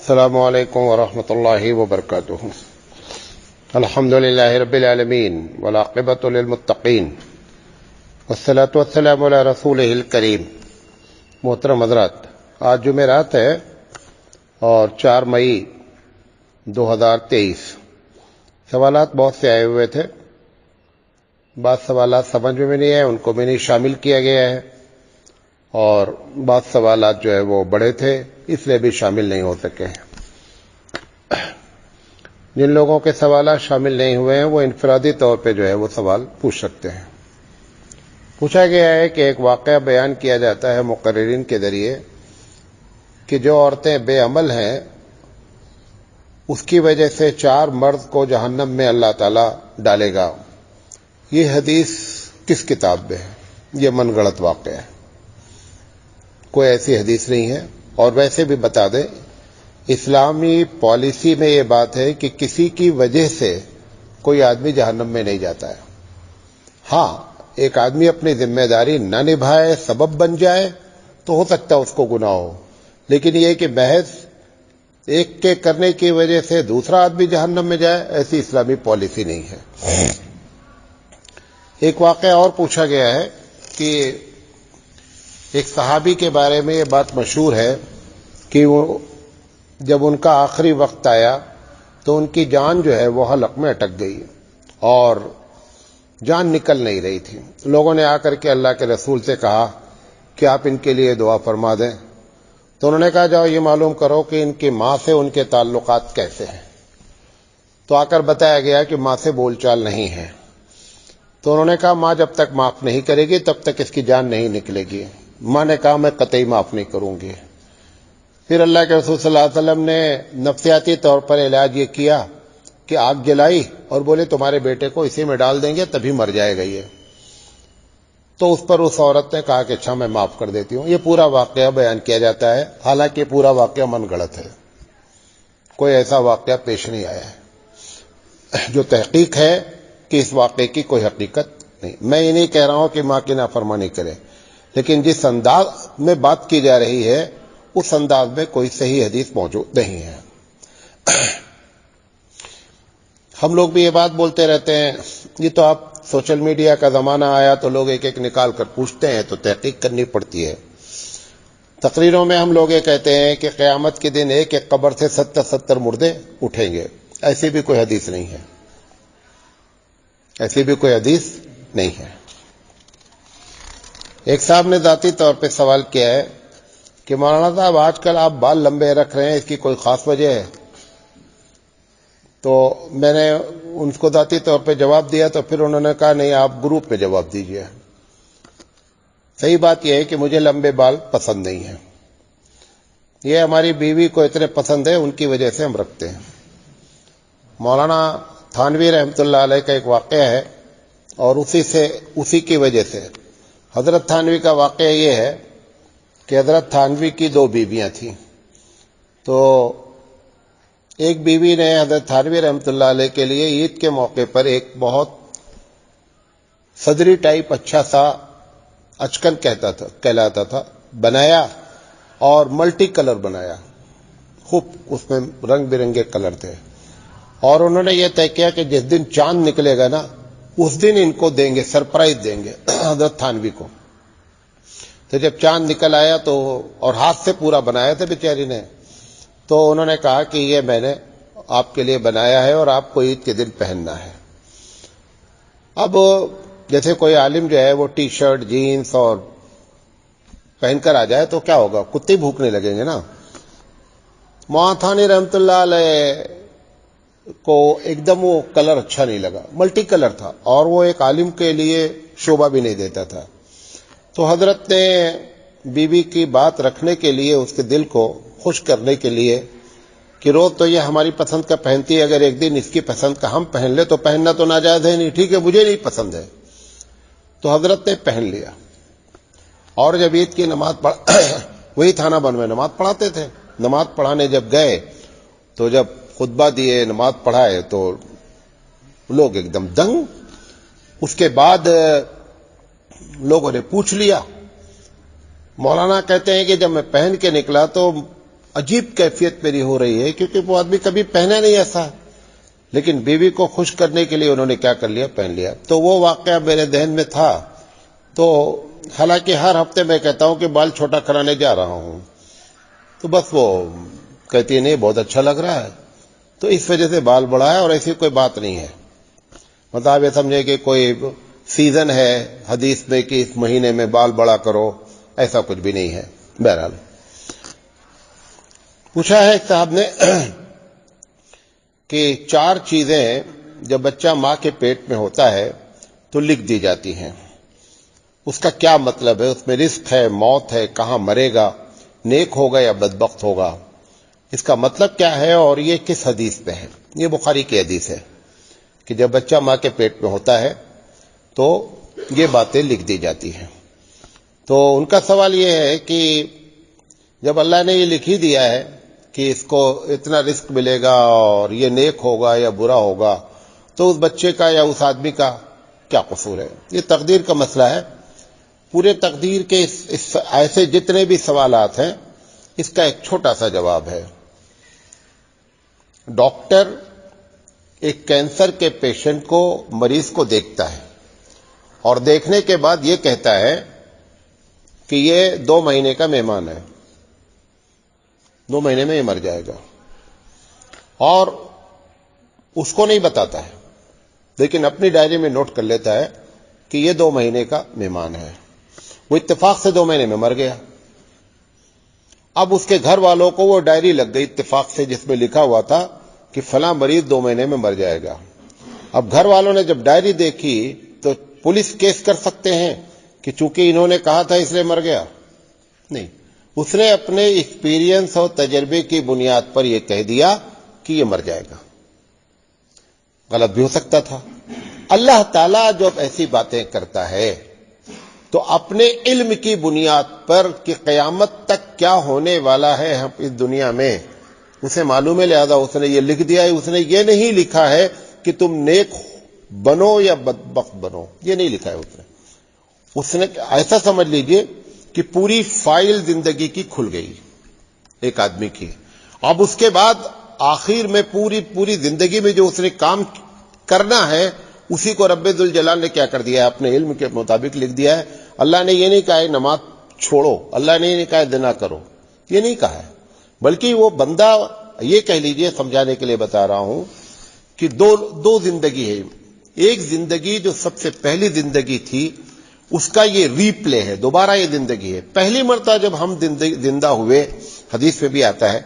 السلام علیکم ورحمۃ اللہ وبرکاتہ۔ الحمد للہ رب العالمین والعاقبۃ للمتقین والصلاۃ والسلام علی رسولہ الکریم۔ محترم حضرات، آج جمعرات ہے اور 4 مئی 2023۔ سوالات بہت سے آئے ہوئے تھے، بعض سوالات سمجھ میں نہیں آئے، ان کو بھی نہیں شامل کیا گیا ہے، اور بعض سوالات جو ہے وہ بڑے تھے اس لیے بھی شامل نہیں ہو سکے ہیں۔ جن لوگوں کے سوالات شامل نہیں ہوئے ہیں وہ انفرادی طور پہ جو ہے وہ سوال پوچھ سکتے ہیں۔ پوچھا گیا ہے کہ ایک واقعہ بیان کیا جاتا ہے مقررین کے ذریعے کہ جو عورتیں بے عمل ہیں اس کی وجہ سے 4 مرد کو جہنم میں اللہ تعالی ڈالے گا۔ یہ حدیث کس کتاب میں ہے؟ یہ من گڑت واقعہ ہے، کوئی ایسی حدیث نہیں ہے۔ اور ویسے بھی بتا دیں، اسلامی پالیسی میں یہ بات ہے کہ کسی کی وجہ سے کوئی آدمی جہنم میں نہیں جاتا ہے۔ ہاں، ایک آدمی اپنی ذمہ داری نہ نبھائے، سبب بن جائے تو ہو سکتا ہے اس کو گناہ ہو، لیکن یہ کہ محض ایک کے کرنے کی وجہ سے دوسرا آدمی جہنم میں جائے، ایسی اسلامی پالیسی نہیں ہے۔ ایک واقعہ اور پوچھا گیا ہے کہ ایک صحابی کے بارے میں یہ بات مشہور ہے کہ وہ جب ان کا آخری وقت آیا تو ان کی جان جو ہے وہ حلق میں اٹک گئی اور جان نکل نہیں رہی تھی۔ لوگوں نے آ کر کے اللہ کے رسول سے کہا کہ آپ ان کے لیے دعا فرما دیں، تو انہوں نے کہا جاؤ یہ معلوم کرو کہ ان کی ماں سے ان کے تعلقات کیسے ہیں۔ تو آ کر بتایا گیا کہ ماں سے بول چال نہیں ہے۔ تو انہوں نے کہا ماں جب تک معاف نہیں کرے گی تب تک اس کی جان نہیں نکلے گی۔ ماں نے کہا میں قطعی معاف نہیں کروں گی۔ پھر اللہ کے رسول صلی اللہ علیہ وسلم نے نفسیاتی طور پر علاج یہ کیا کہ آگ جلائی اور بولے تمہارے بیٹے کو اسی میں ڈال دیں گے تبھی مر جائے گا یہ۔ تو اس پر اس عورت نے کہا کہ اچھا میں معاف کر دیتی ہوں۔ یہ پورا واقعہ بیان کیا جاتا ہے، حالانکہ پورا واقعہ من گڑت ہے، کوئی ایسا واقعہ پیش نہیں آیا ہے۔ جو تحقیق ہے کہ اس واقعے کی کوئی حقیقت نہیں۔ میں یہ نہیں کہہ رہا ہوں کہ ماں کی نافرمانی کرے، لیکن جس انداز میں بات کی جا رہی ہے اس انداز میں کوئی صحیح حدیث موجود نہیں ہے۔ ہم لوگ بھی یہ بات بولتے رہتے ہیں، یہ تو آپ سوشل میڈیا کا زمانہ آیا تو لوگ ایک ایک نکال کر پوچھتے ہیں تو تحقیق کرنی پڑتی ہے۔ تقریروں میں ہم لوگ یہ کہتے ہیں کہ قیامت کے دن ایک ایک قبر سے 70 مردے اٹھیں گے۔ ایسی بھی کوئی حدیث نہیں ہے، ایسی بھی کوئی حدیث نہیں ہے۔ ایک صاحب نے ذاتی طور پہ سوال کیا ہے کہ مولانا صاحب آج کل آپ بال لمبے رکھ رہے ہیں، اس کی کوئی خاص وجہ ہے؟ تو میں نے ان کو ذاتی طور پہ جواب دیا تو پھر انہوں نے کہا نہیں آپ گروپ میں جواب دیجئے۔ صحیح بات یہ ہے کہ مجھے لمبے بال پسند نہیں ہیں، یہ ہماری بیوی کو اتنے پسند ہے ان کی وجہ سے ہم رکھتے ہیں۔ مولانا تھانوی رحمۃ اللہ علیہ کا ایک واقعہ ہے اور اسی کی وجہ سے حضرت تھانوی کا واقعہ یہ ہے کہ حضرت تھانوی کی 2 بیویاں تھیں۔ تو ایک بیوی نے حضرت تھانوی رحمۃ اللہ علیہ کے لیے عید کے موقع پر ایک بہت صدری ٹائپ اچھا سا اچکن کہلاتا تھا بنایا اور ملٹی کلر بنایا، خوب اس میں رنگ برنگے کلر تھے، اور انہوں نے یہ طے کیا کہ جس دن چاند نکلے گا نا اس دن ان کو دیں گے، سرپرائز دیں گے حضرت تھانوی کو۔ تو جب چاند نکل آیا تو اور ہاتھ سے پورا بنایا تھا بیچاری نے، تو انہوں نے کہا کہ یہ میں نے آپ کے لیے بنایا ہے اور آپ کو عید کے دن پہننا ہے۔ اب جیسے کوئی عالم جو ہے وہ ٹی شرٹ جینز اور پہن کر آ جائے تو کیا ہوگا، کتے بھوکنے لگیں گے نا۔ مولانا تھانوی رحمۃ اللہ علیہ کو ایک دم وہ کلر اچھا نہیں لگا، ملٹی کلر تھا اور وہ ایک عالم کے لیے شوبھا بھی نہیں دیتا تھا۔ تو حضرت نے بیوی کی بات رکھنے کے لیے، اس کے دل کو خوش کرنے کے لیے کہ روز تو یہ ہماری پسند کا پہنتی ہے، اگر ایک دن اس کی پسند کا ہم پہن لے تو پہننا تو ناجائز ہے نہیں، ٹھیک ہے مجھے نہیں پسند ہے، تو حضرت نے پہن لیا۔ اور جب عید کی نماز وہی تھانہ بن میں نماز پڑھاتے تھے، نماز پڑھانے جب گئے تو جب خطبہ دیے نماز پڑھائے تو لوگ ایک دم دنگ۔ اس کے بعد لوگوں نے پوچھ لیا، مولانا کہتے ہیں کہ جب میں پہن کے نکلا تو عجیب کیفیت میری ہو رہی ہے، کیونکہ وہ آدمی کبھی پہنا نہیں ایسا، لیکن بیوی کو خوش کرنے کے لیے انہوں نے کیا کر لیا، پہن لیا۔ تو وہ واقعہ میرے ذہن میں تھا، تو حالانکہ ہر ہفتے میں کہتا ہوں کہ بال چھوٹا کرانے جا رہا ہوں، تو بس وہ کہتی ہے نہیں بہت اچھا لگ رہا ہے، تو اس وجہ سے بال بڑھایا، اور ایسی کوئی بات نہیں ہے۔ مطلب آپ یہ سمجھے کہ کوئی سیزن ہے حدیث میں کہ اس مہینے میں بال بڑا کرو، ایسا کچھ بھی نہیں ہے۔ بہرحال پوچھا ہے صاحب نے کہ 4 چیزیں جب بچہ ماں کے پیٹ میں ہوتا ہے تو لکھ دی جاتی ہیں، اس کا کیا مطلب ہے؟ اس میں رزق ہے، موت ہے، کہاں مرے گا، نیک ہوگا یا بدبخت ہوگا، اس کا مطلب کیا ہے، اور یہ کس حدیث میں ہے؟ یہ بخاری کی حدیث ہے کہ جب بچہ ماں کے پیٹ میں ہوتا ہے تو یہ باتیں لکھ دی جاتی ہیں۔ تو ان کا سوال یہ ہے کہ جب اللہ نے یہ لکھ ہی دیا ہے کہ اس کو اتنا رزق ملے گا اور یہ نیک ہوگا یا برا ہوگا، تو اس بچے کا یا اس آدمی کا کیا قصور ہے؟ یہ تقدیر کا مسئلہ ہے۔ پورے تقدیر کے ایسے جتنے بھی سوالات ہیں، اس کا ایک چھوٹا سا جواب ہے۔ ڈاکٹر ایک کینسر کے پیشنٹ کو، مریض کو دیکھتا ہے، اور دیکھنے کے بعد یہ کہتا ہے کہ یہ 2 مہینے کا مہمان ہے، 2 مہینے میں یہ مر جائے گا، اور اس کو نہیں بتاتا ہے، لیکن اپنی ڈائری میں نوٹ کر لیتا ہے کہ یہ 2 مہینے کا مہمان ہے۔ وہ اتفاق سے 2 مہینے میں مر گیا۔ اب اس کے گھر والوں کو وہ ڈائری لگ گئی اتفاق سے، جس میں لکھا ہوا تھا کہ فلاں مریض 2 مہینے میں مر جائے گا۔ اب گھر والوں نے جب ڈائری دیکھی تو پولیس کیس کر سکتے ہیں کہ چونکہ انہوں نے کہا تھا اس لیے مر گیا؟ نہیں، اس نے اپنے ایکسپیرینس اور تجربے کی بنیاد پر یہ کہہ دیا کہ یہ مر جائے گا۔ غلط بھی ہو سکتا تھا۔ اللہ تعالیٰ جب ایسی باتیں کرتا ہے تو اپنے علم کی بنیاد پر کہ قیامت تک کیا ہونے والا ہے ہم اس دنیا میں، اسے معلوم ہے، لہذا اس نے یہ لکھ دیا ہے۔ اس نے یہ نہیں لکھا ہے کہ تم نیک بنو یا بدبخت بنو، یہ نہیں لکھا ہے اس نے ایسا سمجھ لیجئے کہ پوری فائل زندگی کی کھل گئی ایک آدمی کی۔ اب اس کے بعد آخر میں پوری زندگی میں جو اس نے کام کرنا ہے، اسی کو رب ذوالجلال نے کیا کر دیا ہے، اپنے علم کے مطابق لکھ دیا ہے۔ اللہ نے یہ نہیں کہا ہے نماز چھوڑو، اللہ نے یہ نہیں کہا ہے زنا کرو، یہ نہیں کہا ہے، بلکہ وہ بندہ، یہ کہہ لیجئے سمجھانے کے لیے بتا رہا ہوں کہ دو زندگی ہے۔ ایک زندگی جو سب سے پہلی زندگی تھی، اس کا یہ ری پلے ہے، دوبارہ یہ زندگی ہے۔ پہلی مرتبہ جب ہم زندہ ہوئے، حدیث میں بھی آتا ہے،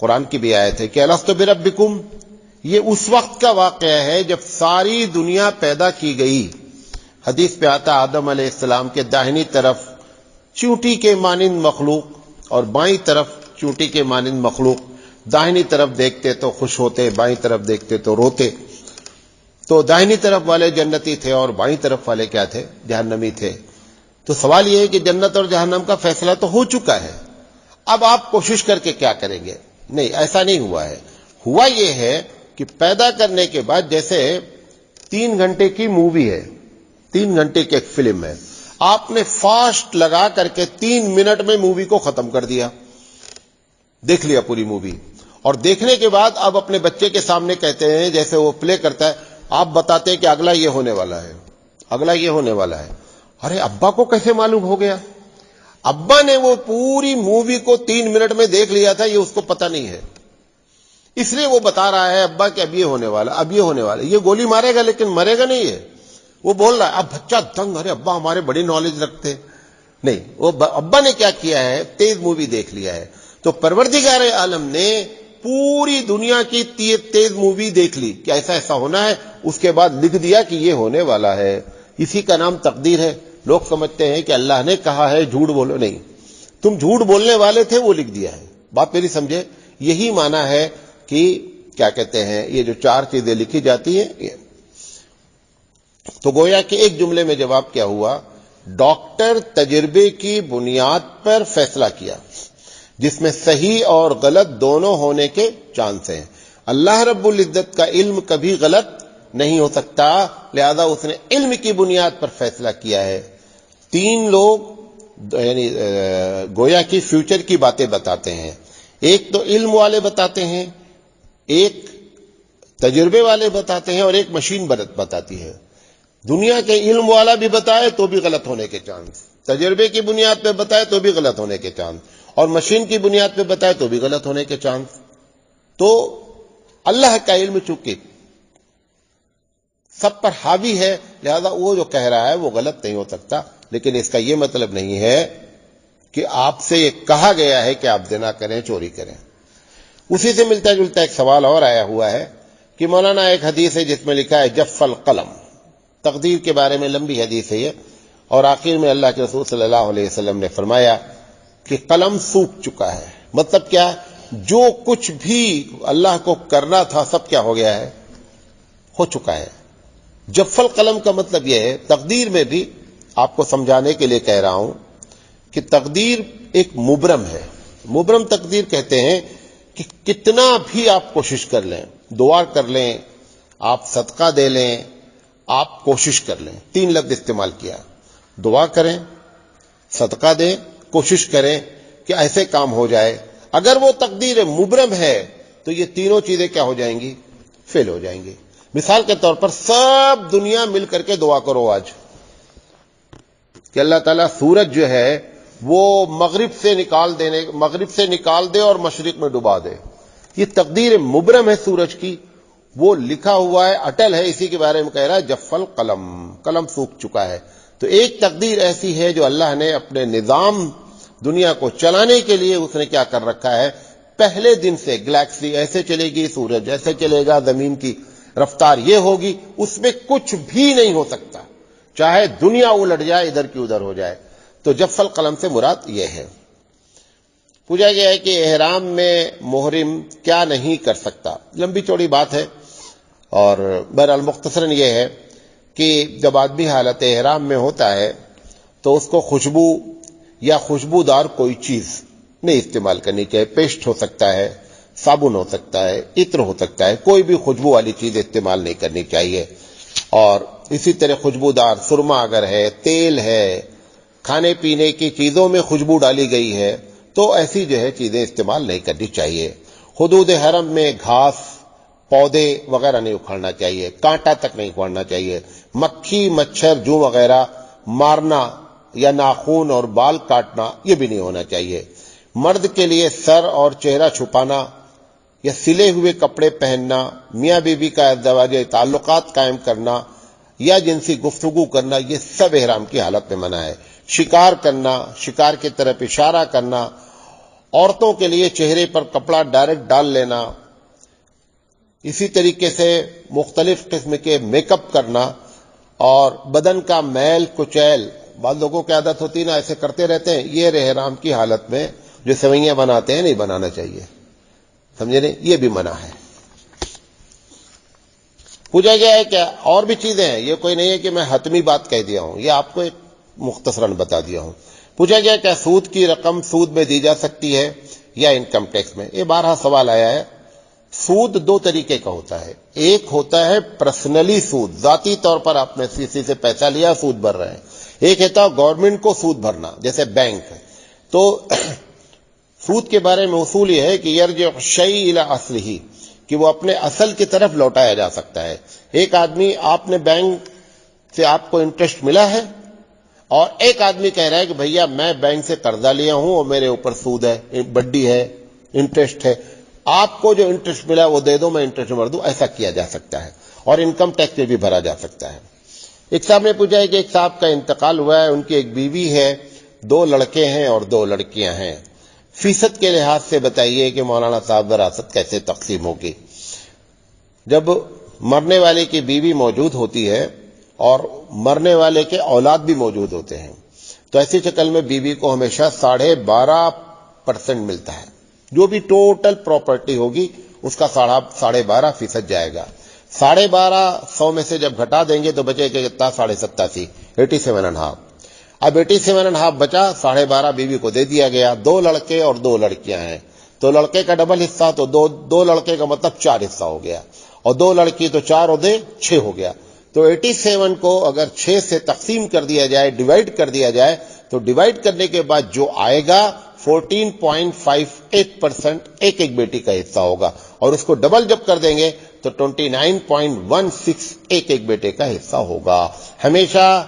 قرآن کی بھی آیت ہے کہ الستُ بربکم، یہ اس وقت کا واقعہ ہے جب ساری دنیا پیدا کی گئی۔ حدیث پہ آتا آدم علیہ السلام کے داہنی طرف چونٹی کے مانند مخلوق اور بائیں طرف چونٹی کے مانند مخلوق، داہنی طرف دیکھتے تو خوش ہوتے، بائیں طرف دیکھتے تو روتے۔ تو داہنی طرف والے جنتی تھے اور بائیں طرف والے کیا تھے؟ جہنمی تھے۔ تو سوال یہ ہے کہ جنت اور جہنم کا فیصلہ تو ہو چکا ہے، اب آپ کوشش کر کے کیا کریں گے؟ نہیں، ایسا نہیں ہوا ہے۔ ہوا یہ ہے کہ پیدا کرنے کے بعد، جیسے 3 گھنٹے کی مووی ہے، 3 گھنٹے کی ایک فلم ہے، آپ نے فاسٹ لگا کر کے 3 منٹ میں مووی کو ختم کر دیا، دیکھ لیا پوری مووی، اور دیکھنے کے بعد اب اپنے بچے کے سامنے کہتے ہیں، جیسے وہ پلے کرتا ہے، آپ بتاتے ہیں کہ اگلا یہ ہونے والا ہے، اگلا یہ ہونے والا ہے۔ ارے ابا کو کیسے معلوم ہو گیا؟ ابا نے وہ پوری مووی کو 3 منٹ میں دیکھ لیا تھا، یہ اس کو پتہ نہیں ہے، اس لیے وہ بتا رہا ہے ابا کہ اب یہ ہونے والا، اب یہ ہونے والا، یہ گولی مارے گا لیکن مرے گا نہیں ہے۔ وہ بول رہا ہے، اب بچہ دنگ، ارے ابا ہمارے بڑی نالج رکھتے نہیں، وہ ابا نے کیا کیا ہے، تیز مووی دیکھ لیا ہے۔ تو پروردگار عالم نے پوری دنیا کی تیز مووی دیکھ لی کہ ایسا ایسا ہونا ہے، اس کے بعد لکھ دیا کہ یہ ہونے والا ہے۔ اسی کا نام تقدیر ہے۔ لوگ سمجھتے ہیں کہ اللہ نے کہا ہے جھوٹ بولو، نہیں، تم جھوٹ بولنے والے تھے، وہ لکھ دیا ہے۔ بات میری سمجھے؟ یہی معنی ہے کہ کیا کہتے ہیں، یہ جو 4 چیزیں لکھی جاتی ہیں، یہ تو گویا کہ ایک جملے میں جواب کیا ہوا، ڈاکٹر تجربے کی بنیاد پر فیصلہ کیا جس میں صحیح اور غلط دونوں ہونے کے چانس ہیں۔ اللہ رب العزت کا علم کبھی غلط نہیں ہو سکتا، لہذا اس نے علم کی بنیاد پر فیصلہ کیا ہے۔ 3 لوگ یعنی گویا کی فیوچر کی باتیں بتاتے ہیں۔ ایک تو علم والے بتاتے ہیں، ایک تجربے والے بتاتے ہیں، اور ایک مشین بتاتی ہے۔ دنیا کے علم والا بھی بتائے تو بھی غلط ہونے کے چانس، تجربے کی بنیاد پہ بتائے تو بھی غلط ہونے کے چانس، اور مشین کی بنیاد پہ بتائے تو بھی غلط ہونے کے چانس۔ تو اللہ کا علم چونکہ سب پر حاوی ہے، لہذا وہ جو کہہ رہا ہے وہ غلط نہیں ہو سکتا، لیکن اس کا یہ مطلب نہیں ہے کہ آپ سے یہ کہا گیا ہے کہ آپ زنا کریں، چوری کریں۔ اسی سے ملتا جلتا ایک سوال اور آیا ہوا ہے کہ مولانا ایک حدیث ہے جس میں لکھا ہے جف القلم، تقدیر کے بارے میں لمبی حدیث ہے یہ، اور آخر میں اللہ کے رسول صلی اللہ علیہ وسلم نے فرمایا کہ قلم سوکھ چکا ہے۔ مطلب کیا؟ جو کچھ بھی اللہ کو کرنا تھا سب کیا ہو گیا ہے؟ ہو چکا ہے۔ جف القلم کا مطلب یہ ہے، تقدیر میں بھی آپ کو سمجھانے کے لیے کہہ رہا ہوں کہ تقدیر ایک مبرم ہے۔ مبرم تقدیر کہتے ہیں کہ کتنا بھی آپ کوشش کر لیں، دعا کر لیں، آپ صدقہ دے لیں، آپ کوشش کر لیں، 3 لفظ استعمال کیا، دعا کریں، صدقہ دیں، کوشش کریں کہ ایسے کام ہو جائے، اگر وہ تقدیر مبرم ہے تو یہ تینوں چیزیں کیا ہو جائیں گی؟ فیل ہو جائیں گی۔ مثال کے طور پر سب دنیا مل کر کے دعا کرو آج کہ اللہ تعالیٰ سورج جو ہے وہ مغرب سے نکال دے اور مشرق میں ڈبا دے، یہ تقدیر مبرم ہے سورج کی، وہ لکھا ہوا ہے، اٹل ہے، اسی کے بارے میں کہہ رہا ہے جف القلم، قلم سوکھ چکا ہے۔ تو ایک تقدیر ایسی ہے جو اللہ نے اپنے نظام دنیا کو چلانے کے لیے اس نے کیا کر رکھا ہے، پہلے دن سے گلیکسی ایسے چلے گی، سورج ایسے چلے گا، زمین کی رفتار یہ ہوگی، اس میں کچھ بھی نہیں ہو سکتا، چاہے دنیا الٹ جائے، ادھر کی ادھر ہو جائے۔ تو جف القلم سے مراد یہ ہے۔ پوچھا گیا ہے کہ احرام میں محرم کیا نہیں کر سکتا، لمبی چوڑی بات ہے، اور بہرحال مختصراً یہ ہے کہ جب آدمی حالت احرام میں ہوتا ہے تو اس کو خوشبو یا خوشبودار کوئی چیز نہیں استعمال کرنی چاہیے۔ پیسٹ ہو سکتا ہے، صابن ہو سکتا ہے، عطر ہو سکتا ہے، کوئی بھی خوشبو والی چیز استعمال نہیں کرنی چاہیے۔ اور اسی طرح خوشبودار سرما اگر ہے، تیل ہے، کھانے پینے کی چیزوں میں خوشبو ڈالی گئی ہے تو ایسی جو ہے چیزیں استعمال نہیں کرنی چاہیے۔ حدود حرم میں گھاس، پودے وغیرہ نہیں اکھاڑنا چاہیے، کانٹا تک نہیں اکھاڑنا چاہیے، مکھی مچھر جو وغیرہ مارنا یا ناخن اور بال کاٹنا یہ بھی نہیں ہونا چاہیے۔ مرد کے لیے سر اور چہرہ چھپانا یا سلے ہوئے کپڑے پہننا، میاں بیوی کا ازدواجی تعلقات قائم کرنا یا جنسی گفتگو کرنا، یہ سب احرام کی حالت میں منع ہے۔ شکار کرنا، شکار کی طرف اشارہ کرنا، عورتوں کے لیے چہرے پر کپڑا ڈائریکٹ ڈال لینا، اسی طریقے سے مختلف قسم کے میک اپ کرنا، اور بدن کا میل کچیل، بعض لوگوں کی عادت ہوتی ہے نا ایسے کرتے رہتے ہیں، یہ احرام کی حالت میں جو سوئیاں بناتے ہیں نہیں بنانا چاہیے، سمجھے نہیں، یہ بھی منع ہے۔ پوچھا گیا ہے کہ اور بھی چیزیں ہیں، یہ کوئی نہیں ہے کہ میں حتمی بات کہہ دیا ہوں، یہ آپ کو ایک مختصراً بتا دیا ہوں۔ پوچھا گیا کہ سود کی رقم سود میں دی جا سکتی ہے یا انکم ٹیکس میں؟ یہ 12 سوال آیا ہے۔ سود 2 طریقے کا ہوتا ہے، ایک ہوتا ہے پرسنلی سود، ذاتی طور پر آپ نے کسی سے پیسہ لیا سود بھر رہے ہیں، ایک ہوتا ہے گورنمنٹ کو سود بھرنا جیسے بینک۔ تو سود کے بارے میں اصول یہ ہے کہ یرجع الشیء الی اصلہ، کہ وہ اپنے اصل کی طرف لوٹایا جا سکتا ہے۔ ایک آدمی، آپ نے بینک سے آپ کو انٹرسٹ ملا ہے، اور ایک آدمی کہہ رہا ہے کہ بھیا میں بینک سے قرضہ لیا ہوں اور میرے اوپر سود ہے، بڈی ہے، انٹرسٹ ہے، آپ کو جو انٹرسٹ ملا وہ دے دو، میں انٹرسٹ بھر دوں، ایسا کیا جا سکتا ہے، اور انکم ٹیکس میں بھی بھرا جا سکتا ہے۔ ایک صاحب نے پوچھا ہے کہ ایک صاحب کا انتقال ہوا ہے، ان کی ایک بیوی ہے، 2 لڑکے ہیں اور 2 لڑکیاں ہیں، فیصد کے لحاظ سے بتائیے کہ مولانا صاحب وراثت کیسے تقسیم ہوگی؟ جب مرنے والے کی بیوی موجود ہوتی ہے اور مرنے والے کے اولاد بھی موجود ہوتے ہیں تو ایسی شکل میں بیوی کو ہمیشہ 12.5% ملتا ہے، جو بھی ٹوٹل پراپرٹی ہوگی اس کا 12.5% جائے گا۔ 12.5 میں سے جب گھٹا دیں گے تو بچے گا کتنا؟ 87.5، 87.5۔ اب 87.5 بچا، 12.5 بیوی کو دے دیا گیا۔ 2 لڑکے اور 2 لڑکیاں ہیں تو لڑکے کا ڈبل حصہ، تو 2 لڑکے کا مطلب 4 حصہ ہو گیا، اور 2 لڑکی تو 4 اور 2 6 ہو گیا۔ تو 87 کو اگر 6 سے تقسیم کر دیا جائے، ڈیوائڈ کر دیا جائے، تو ڈیوائڈ کرنے کے بعد جو آئے گا 14.58% ایک ایک بیٹی کا حصہ ہوگا، اور اس کو ڈبل جب کر دیں گے تو 29.16 ایک ایک بیٹے کا حصہ ہوگا۔ ہمیشہ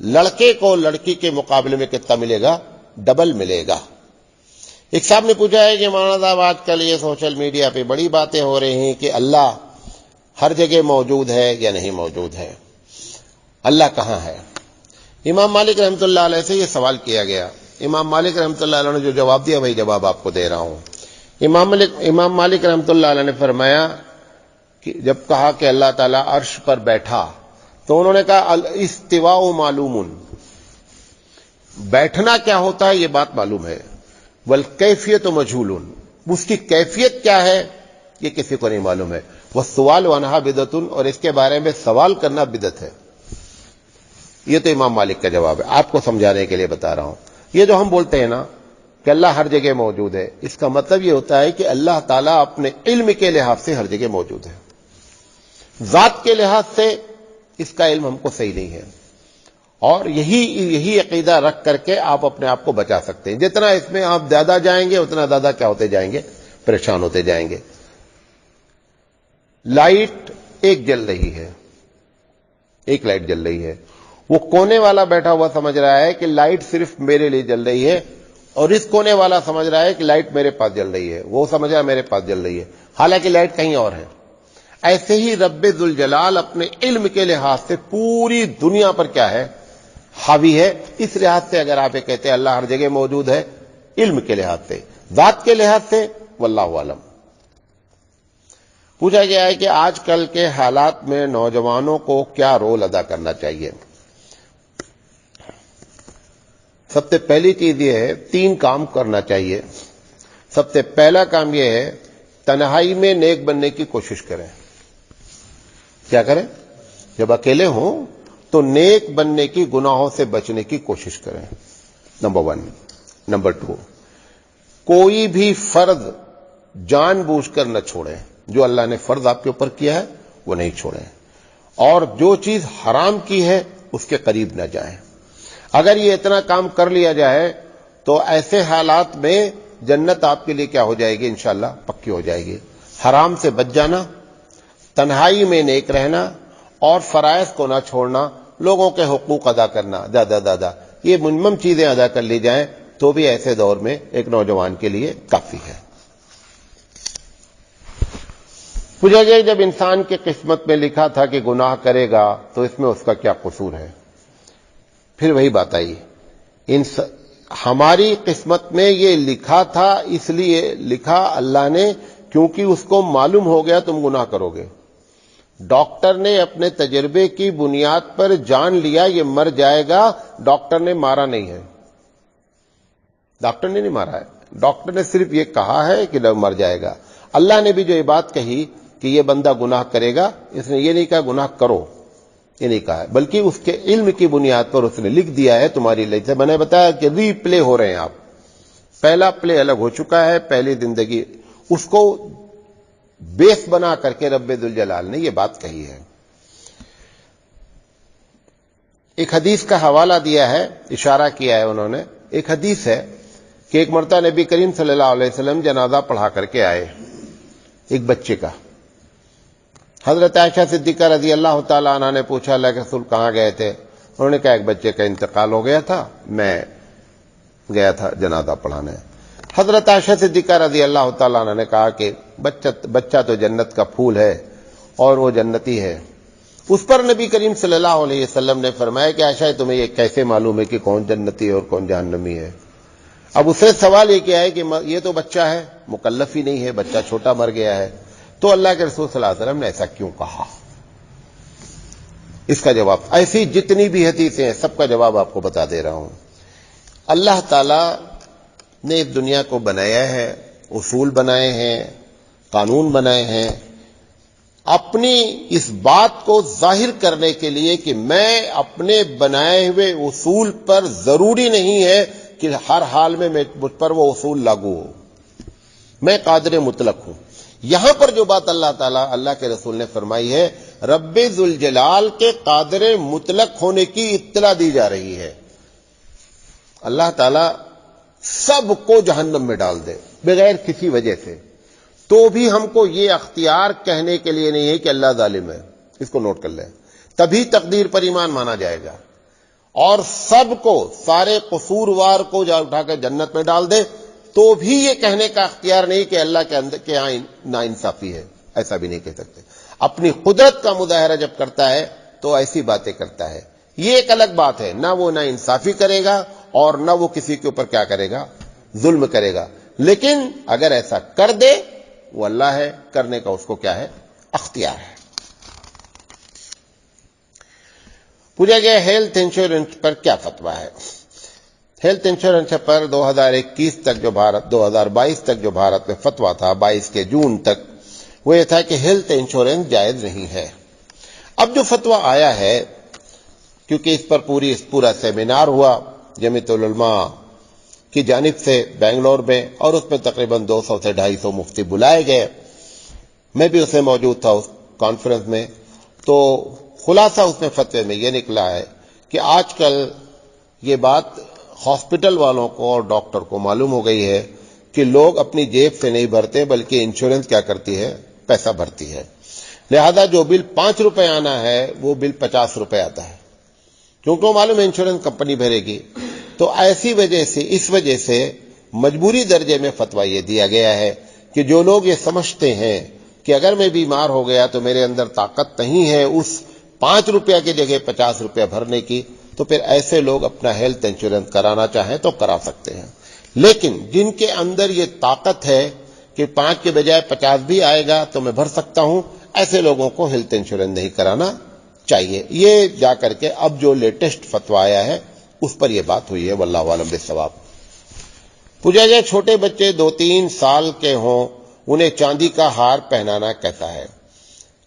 لڑکے کو لڑکی کے مقابلے میں کتنا ملے گا؟ ڈبل ملے گا۔ ایک صاحب نے پوچھا ہے کہ مولانا صاحب آج کل یہ سوشل میڈیا پہ بڑی باتیں ہو رہی ہیں کہ اللہ ہر جگہ موجود ہے یا نہیں موجود ہے، اللہ کہاں ہے؟ امام مالک رحمۃ اللہ علیہ سے یہ سوال کیا گیا۔ امام مالک رحمۃ اللہ علیہ نے جو جواب دیا وہی جواب آپ کو دے رہا ہوں۔ امام مالک رحمۃ اللہ علیہ نے فرمایا کہ جب کہا کہ اللہ تعالیٰ عرش پر بیٹھا تو انہوں نے کہا الاستواء معلوم، بیٹھنا کیا ہوتا ہے یہ بات معلوم ہے، والکیفیت مجہول، اس کی کیفیت کیا ہے یہ کسی کو نہیں معلوم ہے، والسؤال عنہا بدعۃ، اور اس کے بارے میں سوال کرنا بدعت ہے۔ یہ تو امام مالک کا جواب ہے، آپ کو سمجھانے کے لیے بتا رہا ہوں۔ یہ جو ہم بولتے ہیں نا کہ اللہ ہر جگہ موجود ہے، اس کا مطلب یہ ہوتا ہے کہ اللہ تعالیٰ اپنے علم کے لحاظ سے ہر جگہ موجود ہے، ذات کے لحاظ سے اس کا علم ہم کو صحیح نہیں ہے، اور یہی عقیدہ رکھ کر کے آپ اپنے آپ کو بچا سکتے ہیں۔ جتنا اس میں آپ زیادہ جائیں گے اتنا زیادہ کیا ہوتے جائیں گے؟ پریشان ہوتے جائیں گے۔ لائٹ ایک جل رہی ہے، ایک لائٹ جل رہی ہے، وہ کونے والا بیٹھا ہوا سمجھ رہا ہے کہ لائٹ صرف میرے لیے جل رہی ہے، اور اس کونے والا سمجھ رہا ہے کہ لائٹ میرے پاس جل رہی ہے، وہ سمجھ رہا ہے میرے پاس جل رہی ہے، حالانکہ لائٹ کہیں اور ہے۔ ایسے ہی رب ذوالجلال اپنے علم کے لحاظ سے پوری دنیا پر کیا ہے؟ حاوی ہے۔ اس لحاظ سے اگر آپ یہ کہتے ہیں اللہ ہر جگہ موجود ہے، علم کے لحاظ سے، ذات کے لحاظ سے واللہ عالم۔ پوچھا گیا ہے کہ آج کل کے حالات میں نوجوانوں کو کیا رول ادا کرنا چاہیے؟ سب سے پہلی چیز یہ ہے 3 کام کرنا چاہیے۔ سب سے پہلا کام یہ ہے تنہائی میں نیک بننے کی کوشش کریں۔ کیا کریں؟ جب اکیلے ہوں تو نیک بننے کی، گناہوں سے بچنے کی کوشش کریں، نمبر 1۔ نمبر 2، کوئی بھی فرض جان بوجھ کر نہ چھوڑیں، جو اللہ نے فرض آپ کے اوپر کیا ہے وہ نہیں چھوڑیں، اور جو چیز حرام کی ہے اس کے قریب نہ جائیں۔ اگر یہ اتنا کام کر لیا جائے تو ایسے حالات میں جنت آپ کے لیے کیا ہو جائے گی؟ انشاءاللہ پکی ہو جائے گی۔ حرام سے بچ جانا، تنہائی میں نیک رہنا، اور فرائض کو نہ چھوڑنا، لوگوں کے حقوق ادا کرنا زیادہ، یہ منمم چیزیں ادا کر لی جائیں تو بھی ایسے دور میں ایک نوجوان کے لیے کافی ہے۔ پوچھا گیا جب انسان کی قسمت میں لکھا تھا کہ گناہ کرے گا تو اس میں اس کا کیا قصور ہے؟ پھر وہی بات آئی، ہماری قسمت میں یہ لکھا تھا، اس لیے لکھا اللہ نے کیونکہ اس کو معلوم ہو گیا تم گناہ کرو گے۔ ڈاکٹر نے اپنے تجربے کی بنیاد پر جان لیا یہ مر جائے گا، ڈاکٹر نے مارا نہیں ہے، ڈاکٹر نے نہیں مارا ہے، ڈاکٹر نے صرف یہ کہا ہے کہ مر جائے گا۔ اللہ نے بھی جو یہ بات کہی کہ یہ بندہ گناہ کرے گا، اس نے یہ نہیں کہا گناہ کرو، یہ نہیں کہا ہے، بلکہ اس کے علم کی بنیاد پر اس نے لکھ دیا ہے تمہاری لیے سے۔ میں نے بتایا کہ ری پلے ہو رہے ہیں آپ، پہلا پلے الگ ہو چکا ہے، پہلی زندگی، اس کو بیس بنا کر کے رب ذوالجلال نے یہ بات کہی ہے۔ ایک حدیث کا حوالہ دیا ہے، اشارہ کیا ہے انہوں نے۔ ایک حدیث ہے کہ ایک مرتبہ نبی کریم صلی اللہ علیہ وسلم جنازہ پڑھا کر کے آئے ایک بچے کا۔ حضرت عائشہ صدیقہ رضی اللہ تعالیٰ عنہ نے پوچھا اللہ کے رسول کہاں گئے تھے؟ انہوں نے کہا ایک بچے کا انتقال ہو گیا تھا، میں گیا تھا جنازہ پڑھانے۔ حضرت عائشہ صدیقہ رضی اللہ تعالیٰ عنہ نے کہا کہ بچہ تو جنت کا پھول ہے اور وہ جنتی ہے۔ اس پر نبی کریم صلی اللہ علیہ وسلم نے فرمایا کہ عائشہ تمہیں یہ کیسے معلوم ہے کہ کون جنتی ہے اور کون جہنمی ہے؟ اب اس سے سوال یہ کیا ہے کہ یہ تو بچہ ہے، مکلف ہی نہیں ہے، بچہ چھوٹا مر گیا ہے، تو اللہ کے رسول صلی اللہ علیہ وسلم نے ایسا کیوں کہا؟ اس کا جواب، ایسی جتنی بھی حدیثیں ہیں سب کا جواب آپ کو بتا دے رہا ہوں۔ اللہ تعالی نے اس دنیا کو بنایا ہے، اصول بنائے ہیں، قانون بنائے ہیں، اپنی اس بات کو ظاہر کرنے کے لیے کہ میں اپنے بنائے ہوئے اصول پر ضروری نہیں ہے کہ ہر حال میں مجھ پر وہ اصول لاگو ہو، میں قادر مطلق ہوں۔ یہاں پر جو بات اللہ تعالیٰ اللہ کے رسول نے فرمائی ہے، رب ذوالجلال کے قادر مطلق ہونے کی اطلاع دی جا رہی ہے۔ اللہ تعالیٰ سب کو جہنم میں ڈال دے بغیر کسی وجہ سے، تو بھی ہم کو یہ اختیار کہنے کے لیے نہیں ہے کہ اللہ ظالم ہے. اس کو نوٹ کر لیں. تبھی تقدیر پر ایمان مانا جائے گا. اور سب کو، سارے قصوروار کو جا اٹھا کر جنت میں ڈال دے تو بھی یہ کہنے کا اختیار نہیں کہ اللہ کے اندر کے یہاں ناانصافی ہے. ایسا بھی نہیں کہہ سکتے. اپنی قدرت کا مظاہرہ جب کرتا ہے تو ایسی باتیں کرتا ہے. یہ ایک الگ بات ہے، نہ وہ ناانصافی کرے گا اور نہ وہ کسی کے اوپر کیا کرے گا، ظلم کرے گا. لیکن اگر ایسا کر دے، وہ اللہ ہے، کرنے کا اس کو کیا ہے، اختیار ہے. پوچھا گیا ہیلتھ انشورنس پر کیا فتویٰ ہے. ہیلتھ انشورنس پر 2021 تک جو 2022 تک جو بھارت میں فتویٰ تھا، 22 کے جون تک، وہ یہ تھا کہ ہیلتھ انشورنس جائز نہیں ہے. اب جو فتویٰ آیا ہے، کیونکہ اس پر پورا سیمینار ہوا جمعیت العلماء کی جانب سے بنگلور میں، اور اس میں تقریباً 200 سے 250 مفتی بلائے گئے. میں بھی اس میں موجود تھا اس کانفرنس میں. تو خلاصہ اس میں فتوے میں یہ نکلا ہے کہ آج کل یہ بات ہاسپٹل والوں کو اور ڈاکٹر کو معلوم ہو گئی ہے کہ لوگ اپنی جیب سے نہیں بھرتے، بلکہ انشورنس کیا کرتی ہے، پیسہ بھرتی ہے. لہذا جو بل 5 روپے آنا ہے وہ بل 50 روپے آتا ہے، کیونکہ وہ معلوم ہے انشورنس کمپنی بھرے گی. تو ایسی وجہ سے، اس وجہ سے مجبوری درجے میں فتویٰ یہ دیا گیا ہے کہ جو لوگ یہ سمجھتے ہیں کہ اگر میں بیمار ہو گیا تو میرے اندر طاقت نہیں ہے اس 5 روپیہ کی جگہ 50 روپیہ بھرنے کی، تو پھر ایسے لوگ اپنا ہیلتھ انشورنس کرانا چاہیں تو کرا سکتے ہیں. لیکن جن کے اندر یہ طاقت ہے کہ 5 کے بجائے 50 بھی آئے گا تو میں بھر سکتا ہوں، ایسے لوگوں کو ہیلتھ انشورنس نہیں کرانا چاہیے. یہ جا کر کے اب جو لیٹسٹ فتویٰ آیا ہے اس پر یہ بات ہوئی ہے. واللہ اعلم بالصواب. پوچھا جائے چھوٹے بچے 2-3 سال کے ہوں، انہیں چاندی کا ہار پہنانا کیسا ہے؟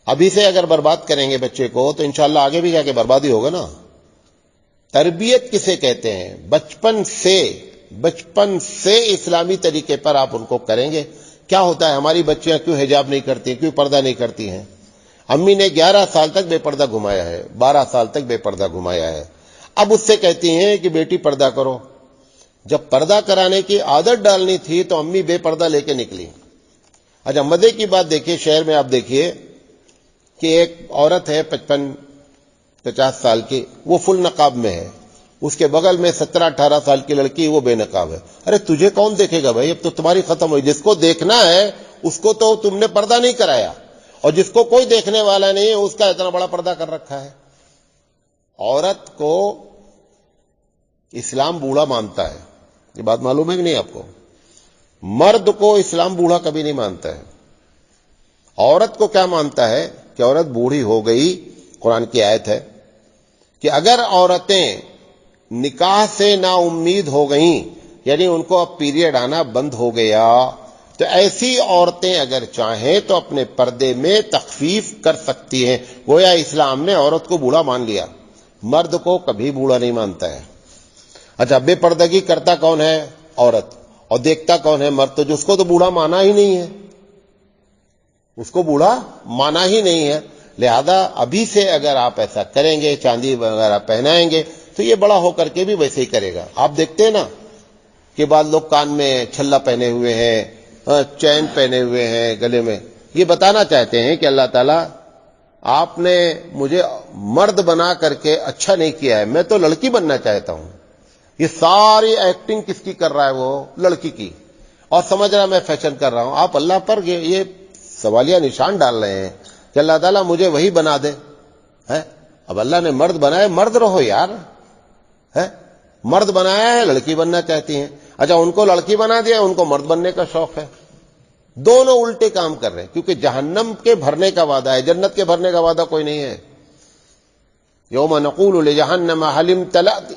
ابھی سے اگر برباد کریں گے بچے کو تو انشاءاللہ آگے بھی جا کے بربادی ہوگا نا. تربیت کسے کہتے ہیں؟ بچپن سے اسلامی طریقے پر آپ ان کو کریں گے. کیا ہوتا ہے، ہماری بچیاں کیوں حجاب نہیں کرتی، کیوں پردہ نہیں کرتی ہیں؟ امی نے 11 سال تک بے پردہ گھمایا ہے، 12 سال تک بے پردہ گھمایا ہے. اب اس سے کہتی ہیں کہ بیٹی پردہ کرو. جب پردہ کرانے کی عادت ڈالنی تھی تو امی بے پردہ لے کے نکلی. اچھا مزے کی بات دیکھیے، شہر میں آپ دیکھیے کہ ایک عورت ہے 55-50 سال کی، وہ فل نقاب میں ہے. اس کے بغل میں 17-18 سال کی لڑکی، وہ بے نقاب ہے. ارے تجھے کون دیکھے گا بھائی، اب تو تمہاری ختم ہوئی. جس کو دیکھنا ہے اس کو تو تم نے پردہ نہیں کرایا، اور جس کو کوئی دیکھنے والا نہیں ہے اس کا اتنا بڑا پردہ کر رکھا ہے. عورت کو اسلام بوڑھا مانتا ہے، یہ بات معلوم ہے کہ نہیں آپ کو؟ مرد کو اسلام بوڑھا کبھی نہیں مانتا ہے. عورت کو کیا مانتا ہے کہ عورت بوڑھی ہو گئی. قرآن کی آیت ہے کہ اگر عورتیں نکاح سے نا امید ہو گئیں، یعنی ان کو اب پیریڈ آنا بند ہو گیا، تو ایسی عورتیں اگر چاہیں تو اپنے پردے میں تخفیف کر سکتی ہیں. گویا اسلام نے عورت کو بوڑھا مان لیا، مرد کو کبھی بوڑھا نہیں مانتا ہے. اچھا بے پردگی کرتا کون ہے؟ عورت. اور دیکھتا کون ہے؟ مرد. تو جس کو تو بوڑھا مانا ہی نہیں ہے، اس کو بوڑھا مانا ہی نہیں ہے. لہذا ابھی سے اگر آپ ایسا کریں گے، چاندی وغیرہ پہنائیں گے، تو یہ بڑا ہو کر کے بھی ویسے ہی کرے گا. آپ دیکھتے ہیں نا کہ بعض لوگ کان میں چھلا پہنے ہوئے ہیں، چین پہنے ہوئے ہیں گلے میں. یہ بتانا چاہتے ہیں کہ اللہ تعالیٰ آپ نے مجھے مرد بنا کر کے اچھا نہیں کیا ہے، میں تو لڑکی بننا چاہتا ہوں. یہ ساری ایکٹنگ کس کی کر رہا ہے؟ وہ لڑکی کی. اور سمجھ رہا میں فیشن کر رہا ہوں. آپ اللہ پر یہ سوالیہ نشان ڈال رہے ہیں کہ اللہ تعالیٰ مجھے وہی بنا دے. اب اللہ نے مرد بنایا، مرد رہو یار. مرد بنایا ہے، لڑکی بننا چاہتی ہیں. اچھا ان کو لڑکی بنا دیا، ان کو مرد بننے کا شوق ہے. دونوں الٹے کام کر رہے ہیں، کیونکہ جہنم کے بھرنے کا وعدہ ہے، جنت کے بھرنے کا وعدہ کوئی نہیں ہے. یوم نقول لجہنم هل امتلأت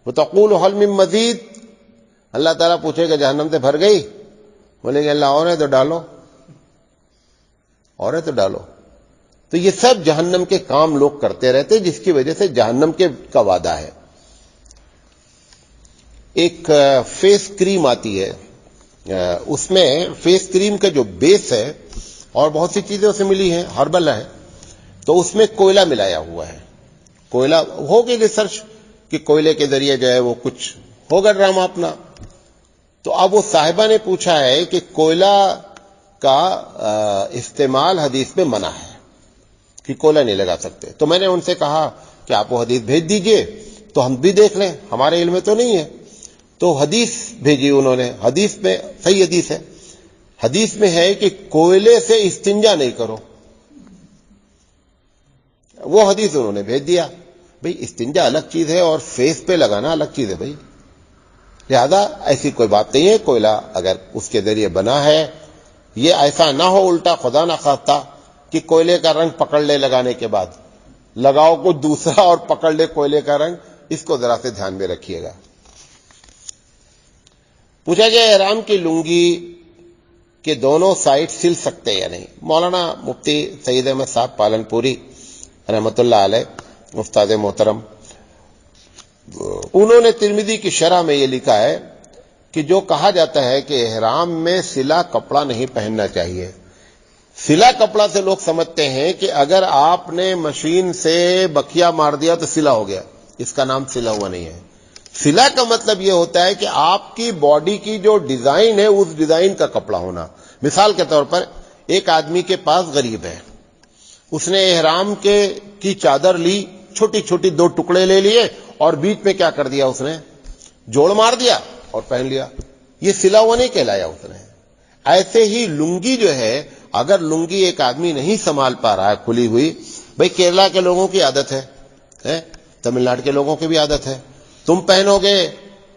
وتقول هل من مزید. اللہ تعالیٰ پوچھے گا جہنم سے بھر گئی؟ بولے گا اللہ اور ہے تو ڈالو، اور ہے تو ڈالو. تو یہ سب جہنم کے کام لوگ کرتے رہتے، جس کی وجہ سے جہنم کا وعدہ ہے. ایک فیس کریم آتی ہے، اس میں فیس کریم کا جو بیس ہے اور بہت سی چیزیں اسے ملی ہیں، ہربل ہے، تو اس میں کوئلہ ملایا ہوا ہے. کوئلہ ہوگی ریسرچ کہ کوئلے کے ذریعے جو ہے وہ کچھ ہوگا ڈرامہ اپنا. تو اب وہ صاحبہ نے پوچھا ہے کہ کوئلہ کا استعمال حدیث میں منع ہے کہ کوئلہ نہیں لگا سکتے. تو میں نے ان سے کہا کہ آپ وہ حدیث بھیج دیجئے تو ہم بھی دیکھ لیں, ہمارے علم میں تو نہیں ہے. تو حدیث بھیجی انہوں نے. حدیث میں صحیح حدیث ہے, حدیث میں ہے کہ کوئلے سے استنجا نہیں کرو. وہ حدیث انہوں نے بھیج دیا. بھئی استنجا الگ چیز ہے اور فیس پہ لگانا الگ چیز ہے بھئی. لہذا ایسی کوئی بات نہیں ہے. کوئلہ اگر اس کے ذریعے بنا ہے, یہ ایسا نہ ہو الٹا خدا نہ خواستہ کہ کوئلے کا رنگ پکڑ لے لگانے کے بعد, لگاؤ کچھ دوسرا اور پکڑ لے کوئلے کا رنگ. اس کو ذرا سے دھیان میں رکھیے گا. پوچھا گیا احرام کی لنگی کے دونوں سائڈ سل سکتے یا نہیں. مولانا مفتی سید احمد صاحب پالن پوری رحمت اللہ علیہ, استاد محترم, انہوں نے ترمذی کی شرح میں یہ لکھا ہے کہ جو کہا جاتا ہے کہ احرام میں سلا کپڑا نہیں پہننا چاہیے. سلا کپڑا سے لوگ سمجھتے ہیں کہ اگر آپ نے مشین سے بکیا مار دیا تو سلا ہو گیا. اس کا نام سلا ہوا نہیں ہے. سلا کا مطلب یہ ہوتا ہے کہ آپ کی باڈی کی جو ڈیزائن ہے اس ڈیزائن کا کپڑا ہونا. مثال کے طور پر ایک آدمی کے پاس غریب ہے, اس نے احرام کی چادر لی, چھوٹی چھوٹی 2 ٹکڑے لے لیے اور بیچ میں کیا کر دیا, اس نے جوڑ مار دیا اور پہن لیا. یہ سلا ہوا نہیں کہلایا اس نے. ایسے ہی لنگی جو ہے, اگر لنگی ایک آدمی نہیں سنبھال پا رہا ہے کھلی ہوئی, بھئی کیرلا کے لوگوں کی عادت ہے, تمل ناڈو کے لوگوں کی بھی عادت ہے, تم پہنو گے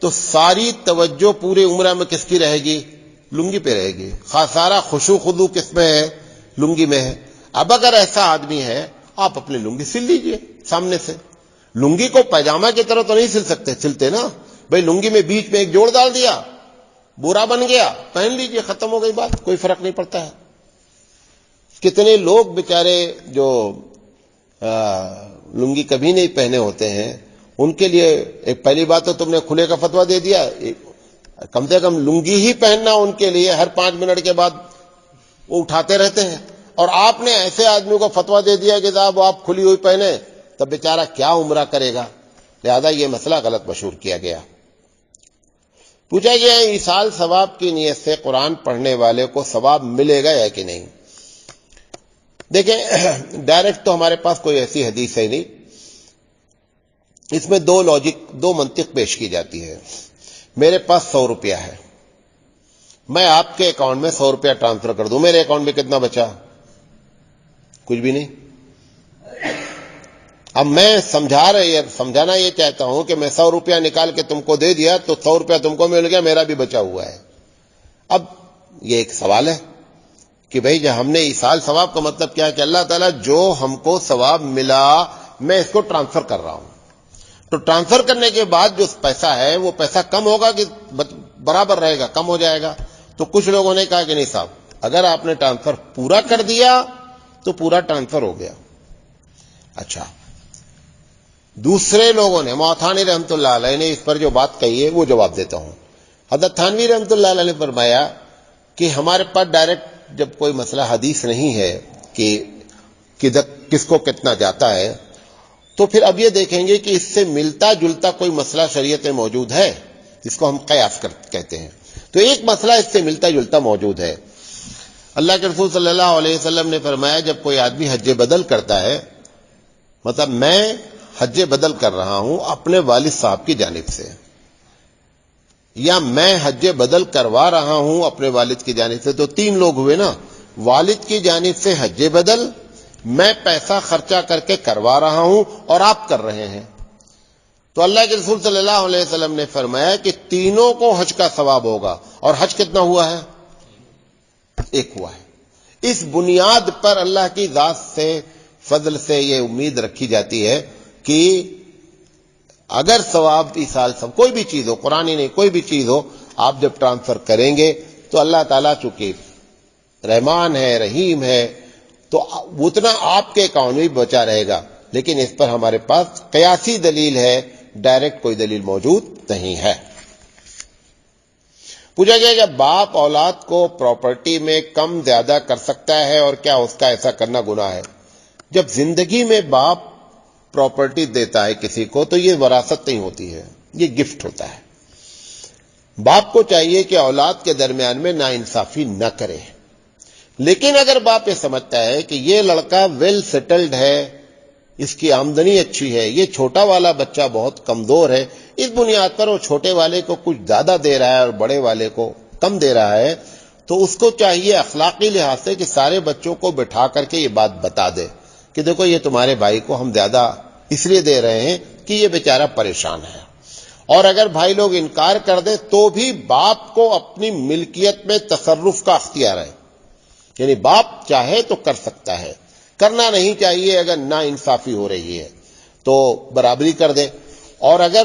تو ساری توجہ پورے عمرہ میں کس کی رہے گی, لنگی پہ رہے گی. سارا خشوع خضوع کس میں ہے, لنگی میں ہے. اب اگر ایسا آدمی ہے, آپ اپنی لنگی سل لیجئے سامنے سے. لنگی کو پیجامہ کی طرح تو نہیں سلتے نا بھئی. لنگی میں بیچ میں ایک جوڑ ڈال دیا, برا بن گیا, پہن لیجئے, ختم ہو گئی بات, کوئی فرق نہیں پڑتا ہے. کتنے لوگ بیچارے جو لنگی کبھی نہیں پہنے ہوتے ہیں, ان کے لیے ایک پہلی بات تو تم نے کھلے کا فتویٰ دے دیا. کم سے کم لنگی ہی پہننا ان کے لیے ہر 5 منٹ کے بعد وہ اٹھاتے رہتے ہیں, اور آپ نے ایسے آدمی کو فتویٰ دے دیا کہ صاحب آپ کھلی ہوئی پہنے, تب بیچارہ کیا عمرہ کرے گا. لہذا یہ مسئلہ غلط مشہور کیا گیا. پوچھا گیا ایصال ثواب کی نیت سے قرآن پڑھنے والے کو ثواب ملے گا یا کہ نہیں. دیکھیں ڈائریکٹ تو ہمارے پاس کوئی ایسی حدیث ہے نہیں. اس میں 2 منطق پیش کی جاتی ہے. میرے پاس 100 روپیہ ہے, میں آپ کے اکاؤنٹ میں 100 روپیہ ٹرانسفر کر دوں, میرے اکاؤنٹ میں کتنا بچا, کچھ بھی نہیں. اب میں سمجھانا یہ چاہتا ہوں کہ میں 100 روپیہ نکال کے تم کو دے دیا تو 100 روپیہ تم کو مل گیا, میرا بھی بچا ہوا ہے. اب یہ ایک سوال ہے کہ بھئی جب ہم نے ایصال ثواب کا مطلب کیا ہے کہ اللہ تعالیٰ جو ہم کو ثواب ملا میں اس کو ٹرانسفر کر رہا ہوں. تو ٹرانسفر کرنے کے بعد جو پیسہ ہے وہ پیسہ کم ہوگا کہ برابر رہے گا, کم ہو جائے گا. تو کچھ لوگوں نے کہا کہ نہیں صاحب, اگر آپ نے ٹرانسفر پورا کر دیا تو پورا ٹرانسفر ہو گیا. اچھا, دوسرے لوگوں نے, موتھانی رحمت اللہ علیہ نے اس پر جو بات کہی ہے وہ جواب دیتا ہوں. حضرت تھانوی رحمت اللہ علیہ نے فرمایا کہ ہمارے پاس ڈائریکٹ جب کوئی مسئلہ حدیث نہیں ہے کہ کس کو کتنا جاتا ہے, تو پھر اب یہ دیکھیں گے کہ اس سے ملتا جلتا کوئی مسئلہ شریعت میں موجود ہے, جس کو ہم قیاس کہتے ہیں. تو ایک مسئلہ اس سے ملتا جلتا موجود ہے. اللہ کے رسول صلی اللہ علیہ وسلم نے فرمایا جب کوئی آدمی حج بدل کرتا ہے, مطلب میں حج بدل کر رہا ہوں اپنے والد صاحب کی جانب سے, یا میں حج بدل کروا رہا ہوں اپنے والد کی جانب سے, تو 3 لوگ ہوئے نا. والد کی جانب سے حج بدل, میں پیسہ خرچہ کر کے کروا رہا ہوں اور آپ کر رہے ہیں. تو اللہ کے رسول صلی اللہ علیہ وسلم نے فرمایا کہ تینوں کو حج کا ثواب ہوگا. اور حج کتنا ہوا ہے, 1 ہوا ہے. اس بنیاد پر اللہ کی ذات سے فضل سے یہ امید رکھی جاتی ہے کہ اگر ثواب ایصال ثواب کوئی بھی چیز ہو, قرآن ہی نہیں کوئی بھی چیز ہو, آپ جب ٹرانسفر کریں گے تو اللہ تعالیٰ چونکہ رحمان ہے, رحیم ہے, تو اتنا آپ کے اکاؤنٹ میں بچا رہے گا. لیکن اس پر ہمارے پاس قیاسی دلیل ہے, ڈائریکٹ کوئی دلیل موجود نہیں ہے. پوچھا گیا کہ باپ اولاد کو پراپرٹی میں کم زیادہ کر سکتا ہے اور کیا اس کا ایسا کرنا گناہ ہے. جب زندگی میں باپ پراپرٹی دیتا ہے کسی کو تو یہ وراثت نہیں ہوتی ہے, یہ گفٹ ہوتا ہے. باپ کو چاہیے کہ اولاد کے درمیان میں ناانصافی نہ کرے. لیکن اگر باپ یہ سمجھتا ہے کہ یہ لڑکا ویل سیٹلڈ ہے، اس کی آمدنی اچھی ہے، یہ چھوٹا والا بچہ بہت کمزور ہے، اس بنیاد پر وہ چھوٹے والے کو کچھ زیادہ دے رہا ہے اور بڑے والے کو کم دے رہا ہے، تو اس کو چاہیے اخلاقی لحاظ سے کہ سارے بچوں کو بٹھا کر کے یہ بات بتا دے کہ دیکھو یہ تمہارے بھائی کو ہم زیادہ اس لیے دے رہے ہیں کہ یہ بیچارہ پریشان ہے. اور اگر بھائی لوگ انکار کر دیں تو بھی باپ کو اپنی ملکیت میں تصرف کا اختیار ہے، یعنی باپ چاہے تو کر سکتا ہے، کرنا نہیں چاہیے. اگر نا انصافی ہو رہی ہے تو برابری کر دے. اور اگر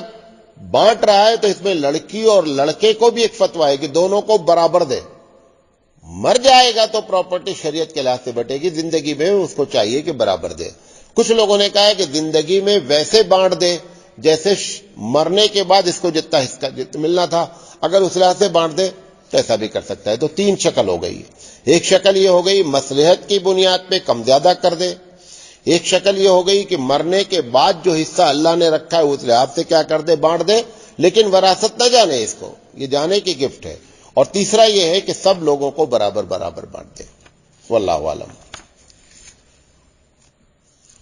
بانٹ رہا ہے تو اس میں لڑکی اور لڑکے کو بھی ایک فتویٰ ہے کہ دونوں کو برابر دے. مر جائے گا تو پراپرٹی شریعت کے لحاظ سے بٹے گی، زندگی میں اس کو چاہیے کہ برابر دے. کچھ لوگوں نے کہا ہے کہ زندگی میں ویسے بانٹ دے جیسے مرنے کے بعد اس کو جتنا حصہ ملنا تھا، اگر اس لحاظ سے بانٹ دے تو ایسا بھی کر سکتا ہے. تو تین شکل ہو گئی. ایک شکل یہ ہو گئی مصلحت کی بنیاد پہ کم زیادہ کر دے. ایک شکل یہ ہو گئی کہ مرنے کے بعد جو حصہ اللہ نے رکھا ہے اس لحاظ سے کیا کر دے، بانٹ دے، لیکن وراثت نہ جانے اس کو، یہ جانے کی گفٹ ہے. اور تیسرا یہ ہے کہ سب لوگوں کو برابر برابر بانٹ دے. واللہ عالم.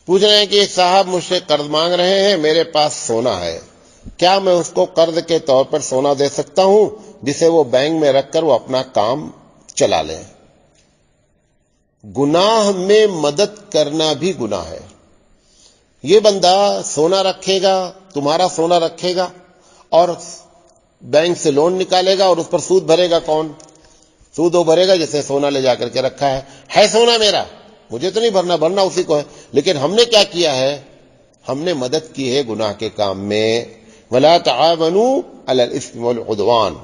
پوچھ رہے ہیں کہ ایک صاحب مجھ سے قرض مانگ رہے ہیں، میرے پاس سونا ہے، کیا میں اس کو قرض کے طور پر سونا دے سکتا ہوں جسے وہ بینک میں رکھ کر وہ اپنا کام چلا لیں؟ گناہ میں مدد کرنا بھی گناہ ہے. یہ بندہ سونا رکھے گا، تمہارا سونا رکھے گا اور بینک سے لون نکالے گا اور اس پر سود بھرے گا. کون سود وہ بھرے گا جسے سونا لے جا کر کے رکھا ہے سونا میرا، مجھے تو نہیں بھرنا اسی کو ہے. لیکن ہم نے کیا کیا ہے، ہم نے مدد کی ہے گناہ کے کام میں. وَلَا تَعَاوَنُوا عَلَى الْإِثْمِ وَالْعُدْوَانِ.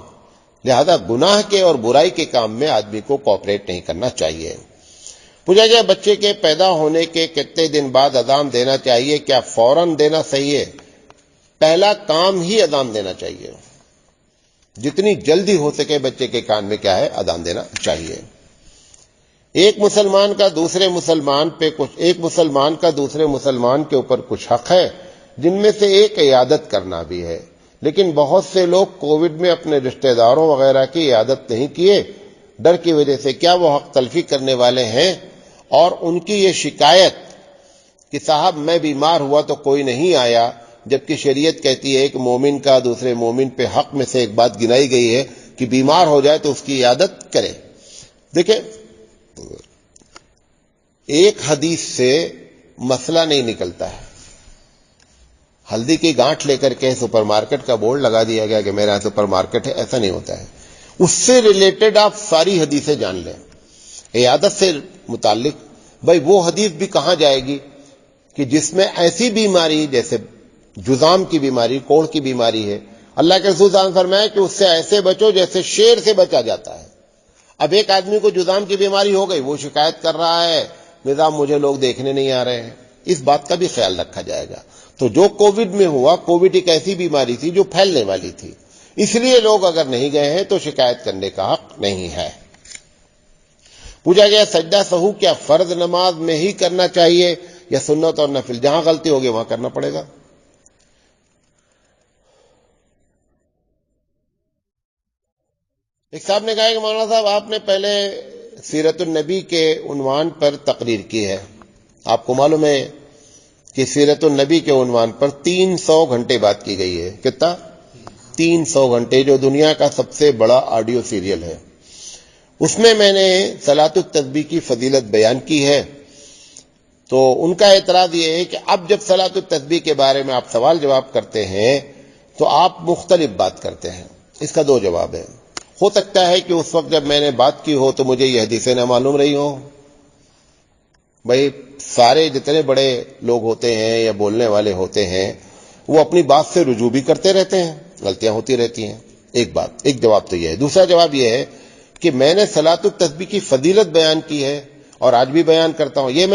لہذا گناہ کے اور برائی کے کام میں آدمی کو کوآپریٹ نہیں کرنا چاہیے. پوچھا گیا بچے کے پیدا ہونے کے کتنے دن بعد اذان دینا چاہیے، کیا فوراً دینا صحیح ہے؟ پہلا کام ہی اذان دینا چاہیے. جتنی جلدی ہو سکے بچے کے کان میں کیا ہے، اذان دینا چاہیے. ایک مسلمان کا دوسرے مسلمان کے اوپر کچھ حق ہے، جن میں سے ایک عیادت کرنا بھی ہے. لیکن بہت سے لوگ کووڈ میں اپنے رشتہ داروں وغیرہ کی عیادت نہیں کیے، ڈر کی وجہ سے. کیا وہ حق تلفی کرنے والے ہیں؟ اور ان کی یہ شکایت کہ صاحب میں بیمار ہوا تو کوئی نہیں آیا، جبکہ شریعت کہتی ہے کہ مومن کا دوسرے مومن پہ حق میں سے ایک بات گنائی گئی ہے کہ بیمار ہو جائے تو اس کی عیادت کرے. دیکھیں، ایک حدیث سے مسئلہ نہیں نکلتا ہے. ہلدی کی گانٹھ لے کر کے سپر مارکیٹ کا بورڈ لگا دیا گیا کہ میرا سپر مارکیٹ ہے، ایسا نہیں ہوتا ہے. اس سے ریلیٹڈ آپ ساری حدیثیں جان لیں. عیادت سے متعلق بھائی وہ حدیث بھی کہاں جائے گی کہ جس میں ایسی بیماری جیسے جذام کی بیماری، کوڑھ کی بیماری ہے، اللہ کے رسول صلی اللہ علیہ وسلم فرمایا کہ اس سے ایسے بچو جیسے شیر سے بچا جاتا ہے. اب ایک آدمی کو جذام کی بیماری ہو گئی، وہ شکایت کر رہا ہے نظام مجھے لوگ دیکھنے نہیں آ رہے ہیں. اس بات کا بھی خیال رکھا جائے گا. تو جو کووڈ میں ہوا، کووڈ ایک ایسی بیماری تھی جو پھیلنے والی تھی، اس لیے لوگ اگر نہیں گئے ہیں تو شکایت کرنے کا حق نہیں ہے. پوچھا گیا سجدہ سہو کیا فرض نماز میں ہی کرنا چاہیے یا سنت اور نفل؟ جہاں غلطی ہوگی وہاں کرنا پڑے گا. ایک صاحب نے کہا کہ مولانا صاحب آپ نے پہلے سیرت النبی کے عنوان پر تقریر کی ہے، آپ کو معلوم ہے کہ سیرت النبی کے عنوان پر 300 گھنٹے بات کی گئی ہے. کتنا؟ 300 گھنٹے، جو دنیا کا سب سے بڑا آڈیو سیریل ہے. اس میں نے صلاۃ التسبیح کی فضیلت بیان کی ہے. تو ان کا اعتراض یہ ہے کہ اب جب صلاۃ التسبیح کے بارے میں آپ سوال جواب کرتے ہیں تو آپ مختلف بات کرتے ہیں. اس کا دو جواب ہے. ہو سکتا ہے کہ اس وقت جب میں نے بات کی ہو تو مجھے یہ حدیثیں نہ معلوم رہی ہوں. بھائی سارے جتنے بڑے لوگ ہوتے ہیں یا بولنے والے ہوتے ہیں وہ اپنی بات سے رجوع بھی کرتے رہتے ہیں، غلطیاں ہوتی رہتی ہیں. ایک جواب تو یہ ہے. دوسرا جواب یہ ہے کہ میں نے صلاۃ التسبیح کی فضیلت بیان کی ہے اور آج بھی بیان کرتا ہوں. یہ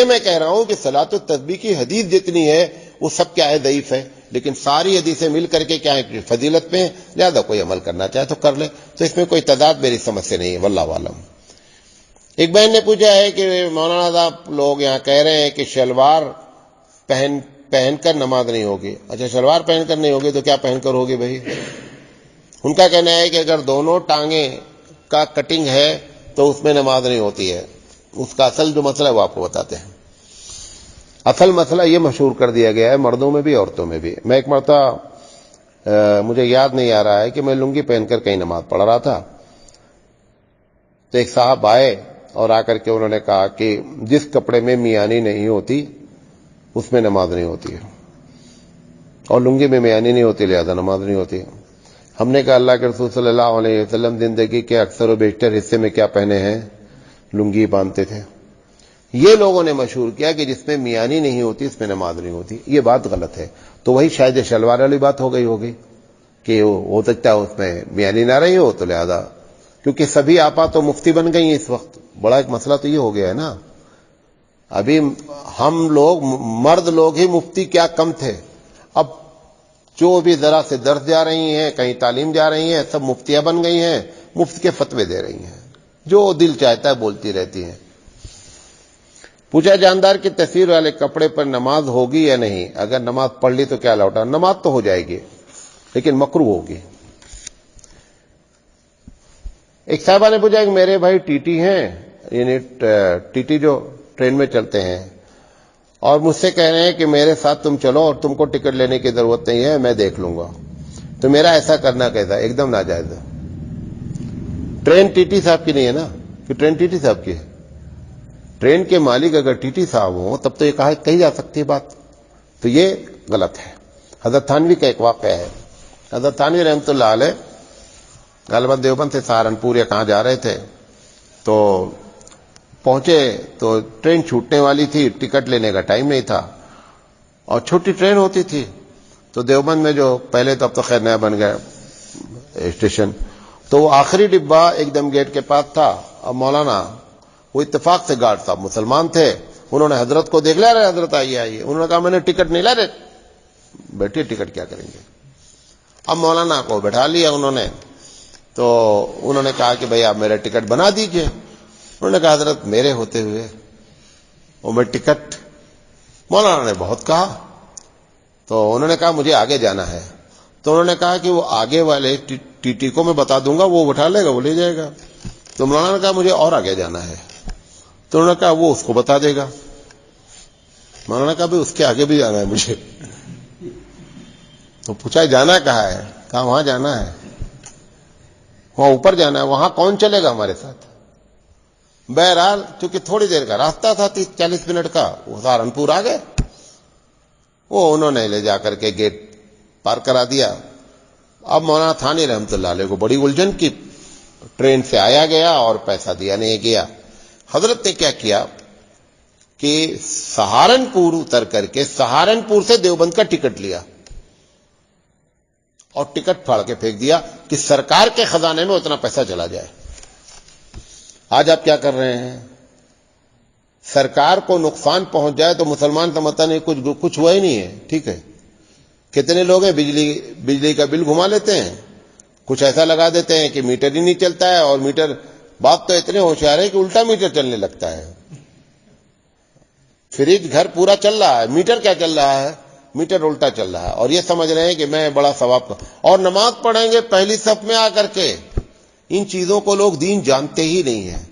میں کہہ رہا ہوں کہ صلاۃ التسبیح کی حدیث جتنی ہے وہ سب کیا ہے، ضعیف ہے، لیکن ساری حدیثیں مل کر کے کیا ہے، فضیلت میں. لہذا کوئی عمل کرنا چاہے تو کر لے، تو اس میں کوئی تضاد میری سمجھ سے نہیں ہے. واللہ عالم. ایک بہن نے پوچھا ہے کہ مولانا صاحب لوگ یہاں کہہ رہے ہیں کہ شلوار پہن کر نماز نہیں ہوگی. اچھا، شلوار پہن کر نہیں ہوگی تو کیا پہن کر ہوگی بھائی؟ ان کا کہنا ہے کہ اگر دونوں ٹانگیں کا کٹنگ ہے تو اس میں نماز نہیں ہوتی ہے. اس کا اصل جو مسئلہ ہے وہ آپ کو بتاتے ہیں. اصل مسئلہ یہ مشہور کر دیا گیا ہے مردوں میں بھی عورتوں میں بھی. میں ایک مرتبہ مجھے یاد نہیں آ رہا ہے کہ میں لنگی پہن کر کہیں نماز پڑھ رہا تھا, تو ایک صاحب آئے اور آ کر کے انہوں نے کہا کہ جس کپڑے میں میانی نہیں ہوتی اس میں نماز نہیں ہوتی ہے, اور لنگی میں میانی نہیں ہوتی لہذا نماز نہیں ہوتی. ہم نے کہا اللہ کے رسول صلی اللہ علیہ وسلم زندگی کے اکثر و بیشتر حصے میں کیا پہنے ہیں؟ لنگی باندھتے تھے. یہ لوگوں نے مشہور کیا کہ جس میں میانی نہیں ہوتی اس میں نماز نہیں ہوتی. یہ بات غلط ہے. تو وہی شاید شلوار والی بات ہو گئی ہوگی کہ ہو سکتا ہے اس میں میانی نہ رہی ہو, تو لہذا کیونکہ سبھی آپا تو مفتی بن گئی ہیں اس وقت. بڑا ایک مسئلہ تو یہ ہو گیا ہے نا, ابھی ہم لوگ مرد لوگ ہی مفتی کیا کم تھے, اب جو بھی ذرا سے درس جا رہی ہیں, کہیں تعلیم جا رہی ہیں, سب مفتیاں بن گئی ہیں, مفت کے فتوے دے رہی ہیں, جو دل چاہتا ہے بولتی رہتی ہیں. پوچھا جاندار کی تصویر والے کپڑے پر نماز ہوگی یا نہیں؟ اگر نماز پڑھ لی تو کیا لوٹا؟ نماز تو ہو جائے گی لیکن مکروہ ہوگی. ایک صاحبہ نے پوچھا کہ میرے بھائی ٹی ٹی ہیں, یعنی ٹی ٹی جو ٹرین میں چلتے ہیں, اور مجھ سے کہہ رہے ہیں کہ میرے ساتھ تم چلو اور تم کو ٹکٹ لینے کی ضرورت نہیں ہے, میں دیکھ لوں گا. تو میرا ایسا کرنا کیسا؟ ایک دم ناجائز ہے. ٹرین ٹی ٹی صاحب کی نہیں ہے نا, کہ ٹرین ٹی ٹی صاحب کی ہے. ٹرین کے مالک اگر ٹی ٹی صاحب ہوں تب تو یہ کہی جا سکتی ہے بات, تو یہ غلط ہے. حضرت تھانوی کا ایک واقعہ ہے. حضرت تھانوی رحمۃ اللہ علیہ غالباً دیوبند سے سہارنپور یا کہاں جا رہے تھے, تو پہنچے تو ٹرین چھوٹنے والی تھی, ٹکٹ لینے کا ٹائم نہیں تھا, اور چھوٹی ٹرین ہوتی تھی. تو دیوبند میں جو پہلے تو اب تو خیر نیا بن گیا اسٹیشن, تو وہ آخری ڈبہ ایک دم گیٹ کے پاس تھا. اب مولانا وہ اتفاق سے گارڈ صاحب مسلمان تھے, انہوں نے حضرت کو دیکھ لیا, رہے حضرت آئیے آئیے, انہوں نے کہا میں نے ٹکٹ نہیں لا رہے. بیٹھے ٹکٹ کیا کریں گے. اب مولانا کو بٹھا لیا انہوں نے, تو انہوں نے کہا کہ بھئی آپ میرا ٹکٹ بنا دیجئے. انہوں نے کہا حضرت میرے ہوتے ہوئے وہ میں ٹکٹ, مولانا نے بہت کہا, تو انہوں نے کہا مجھے آگے جانا ہے. تو انہوں نے کہا کہ وہ آگے والے ٹی ٹی کو میں بتا دوں گا, وہ بٹھا لے گا, وہ لے جائے گا. تو مولانا نے کہا مجھے اور آگے جانا ہے. تو انہوں نے کہا وہ اس کو بتا دے گا. مولانا نے کہا بھئی اس کے آگے بھی جانا ہے مجھے. تو پوچھا جانا کہاں ہے؟ کہا وہاں جانا ہے, وہاں اوپر جانا ہے, وہاں کون چلے گا ہمارے ساتھ؟ بہرحال چونکہ تھوڑی دیر کا راستہ تھا, 30-40 منٹ کا, وہ سہارنپور آ گئے. وہ انہوں نے لے جا کر کے گیٹ پار کرا دیا. اب مولانا تھانی رحمۃ اللہ علیہ کو بڑی الجھن کی, ٹرین سے آیا گیا اور پیسہ دیا نہیں گیا. حضرت نے کیا کیا کہ سہارنپور اتر کر کے سہارنپور سے دیوبند کا ٹکٹ لیا اور ٹکٹ پھاڑ کے پھینک دیا کہ سرکار کے خزانے میں اتنا پیسہ چلا جائے. آج آپ کیا کر رہے ہیں؟ سرکار کو نقصان پہنچ جائے تو مسلمان سمجھتا نہیں کچھ ہوا ہی نہیں ہے, ٹھیک ہے. کتنے لوگ ہیں بجلی کا بل گھما لیتے ہیں, کچھ ایسا لگا دیتے ہیں کہ میٹر ہی نہیں چلتا ہے, اور میٹر بات تو اتنے ہوشیار ہے کہ الٹا میٹر چلنے لگتا ہے. فریج گھر پورا چل رہا ہے, میٹر کیا چل رہا ہے؟ میٹر الٹا چل رہا ہے, اور یہ سمجھ رہے ہیں کہ میں بڑا ثواب کا, اور نماز پڑھیں گے پہلی صف میں آ کر کے. ان چیزوں کو لوگ دین جانتے ہی نہیں ہیں.